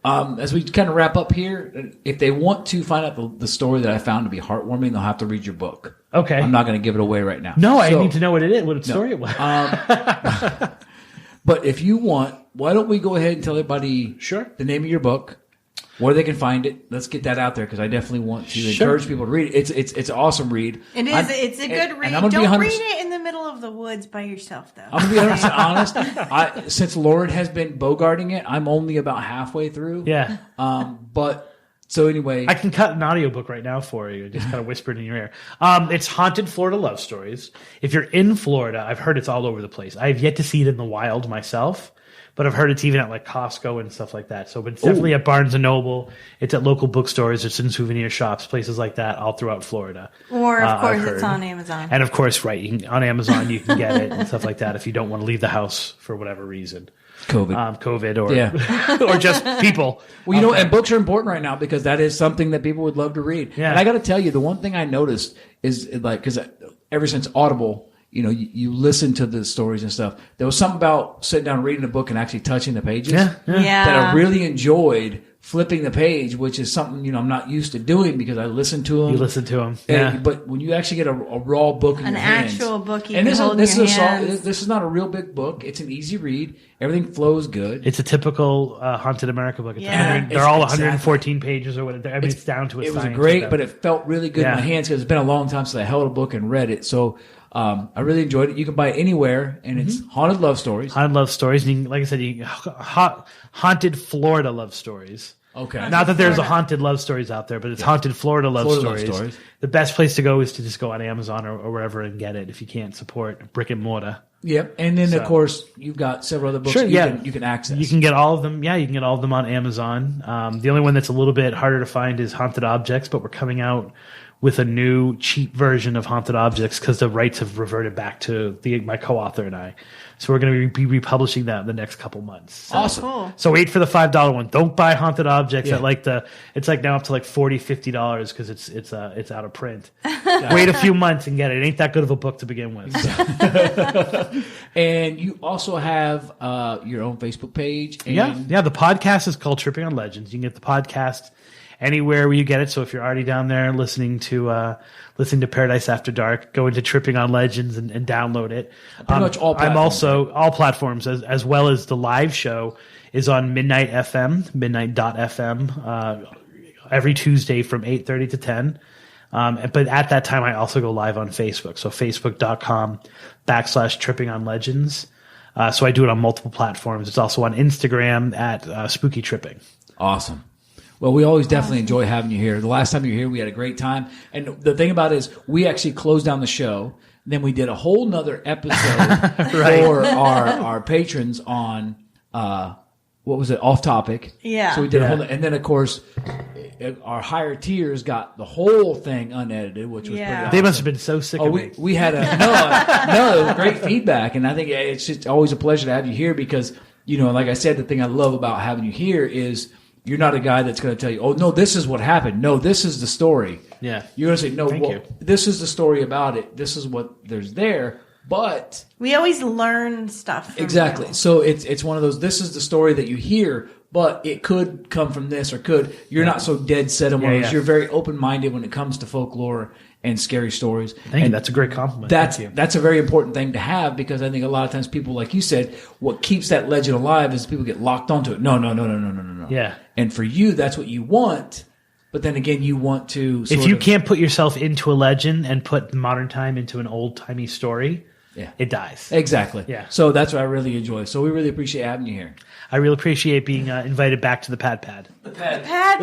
As we kind of wrap up here, if they want to find out the story that I found to be heartwarming, they'll have to read your book. Okay. I'm not going to give it away right now. No, I need to know what it is, what story it was. But if you want, why don't we go ahead and tell everybody the name of your book, where they can find it. Let's get that out there because I definitely want to encourage people to read it. It's an awesome read. It is. It's a good read. Don't read it in the middle of the woods by yourself, though. I'm going to be 100% honest. Since Lauren has been bogarting it, I'm only about halfway through. Yeah. But So anyway, I can cut an audiobook right now for you. Just kind of whispered in your ear. It's Haunted Florida Love Stories. If you're in Florida, I've heard it's all over the place. I have yet to see it in the wild myself, but I've heard it's even at like Costco and stuff like that. So it's definitely at Barnes & Noble. It's at local bookstores. It's in souvenir shops, places like that all throughout Florida. Or, of course, it's on Amazon. And, of course, right, on Amazon you can get it and stuff like that if you don't want to leave the house for whatever reason. COVID or or just people. Well, and books are important right now because that is something that people would love to read. Yeah. And I got to tell you, the one thing I noticed is like, because ever since Audible, you listen to the stories and stuff. There was something about sitting down reading a book and actually touching the pages Yeah. that I really enjoyed. Flipping the page, which is something I'm not used to doing because I listen to them. You listen to them, yeah. But when you actually get a raw book in your hands, actual book you and can hold in your hands. This is not a real big book. It's an easy read. Everything flows good. It's a typical Haunted America book. They're all 114 pages or whatever. I mean, it's down to a science. It was great, but it felt really good in my hands because it's been a long time since I held a book and read it. So I really enjoyed it. You can buy it anywhere, and it's Haunted Love Stories. Haunted Love Stories. And like I said, Haunted Florida Love Stories. Okay. Not that there's a Haunted Love Stories out there, but it's Haunted Florida Love Stories. The best place to go is to just go on Amazon or wherever and get it if you can't support brick and mortar. Yep. And then, of course, you've got several other books you can access. You can get all of them. Yeah, you can get all of them on Amazon. The only one that's a little bit harder to find is Haunted Objects, but we're coming out with a new cheap version of Haunted Objects because the rights have reverted back to my co-author and I. So we're going to be republishing that in the next couple months. Awesome. Cool. So wait for the $5 one. Don't buy Haunted Objects at it's like now up to like $40, $50 because it's out of print. Wait a few months and get it. It ain't that good of a book to begin with. So. And you also have your own Facebook page. And Yeah. The podcast is called Tripping on Legends. You can get the podcast anywhere where you get it. So if you're already down there listening to Paradise After Dark, go into Tripping on Legends and download it. Pretty much all platforms. I'm also all platforms as well as the live show is on midnight.fm every Tuesday from 8:30 to 10. But at that time, I also go live on Facebook. So facebook.com/Tripping on Legends. So I do it on multiple platforms. It's also on Instagram at Spooky Tripping. Awesome. Well, we always definitely enjoy having you here. The last time you were here, we had a great time. And the thing about it is we actually closed down the show. Then we did a whole nother episode for our patrons on, what was it? Off Topic. Yeah. So we did a whole, and then of course, our higher tiers got the whole thing unedited, which was pretty awesome. They must have been so sick of me. We had it was great feedback. And I think it's just always a pleasure to have you here because, like I said, the thing I love about having you here is, you're not a guy that's going to tell you, oh, no, this is what happened. No, this is the story. Yeah. You're going to say, no, this is the story about it. This is what there's there. But we always learn stuff. Exactly. You. So it's one of those, this is the story that you hear, but it could come from this or you're not so dead set on one of those. You're very open-minded when it comes to folklore and scary stories. Thank you. That's a great compliment. That's a very important thing to have because I think a lot of times people, like you said, what keeps that legend alive is people get locked onto it. No. Yeah. And for you, that's what you want. But then again, you want to if you can't put yourself into a legend and put modern time into an old-timey story, it dies. Exactly. Yeah. So that's what I really enjoy. So we really appreciate having you here. I really appreciate being invited back to the Pad Pad. The Pad Pad.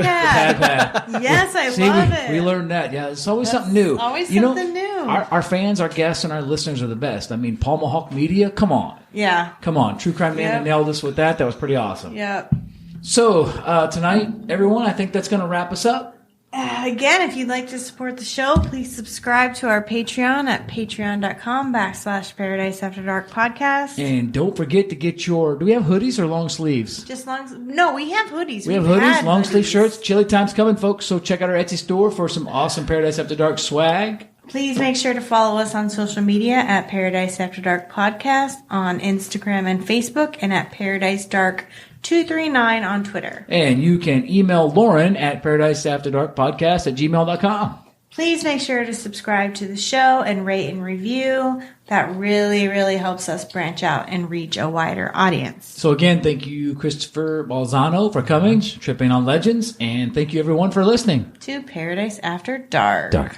Yes, I love it. We learned that. Yeah, it's always something new. Always something new. Our fans, our guests, and our listeners are the best. I mean, Paul Mahawk Media, come on. Yeah. Come on. True Crime Man nailed us with that. That was pretty awesome. Yep. So tonight, everyone, I think that's going to wrap us up. Again, if you'd like to support the show, please subscribe to our Patreon at patreon.com/Paradise After Dark podcast. And don't forget to get do we have hoodies or long sleeves? No, we have hoodies. We have hoodies, long sleeve shirts. Chili time's coming, folks. So check out our Etsy store for some awesome Paradise After Dark swag. Please make sure to follow us on social media at Paradise After Dark Podcast on Instagram and Facebook and at Paradise Dark 239 on Twitter. And you can email Lauren at paradiseafterdarkpodcast@gmail.com. Please make sure to subscribe to the show and rate and review. That really, really helps us branch out and reach a wider audience. So again, thank you, Christopher Balzano, for coming, Tripping on Legends, and thank you, everyone, for listening to Paradise After Dark. Dark.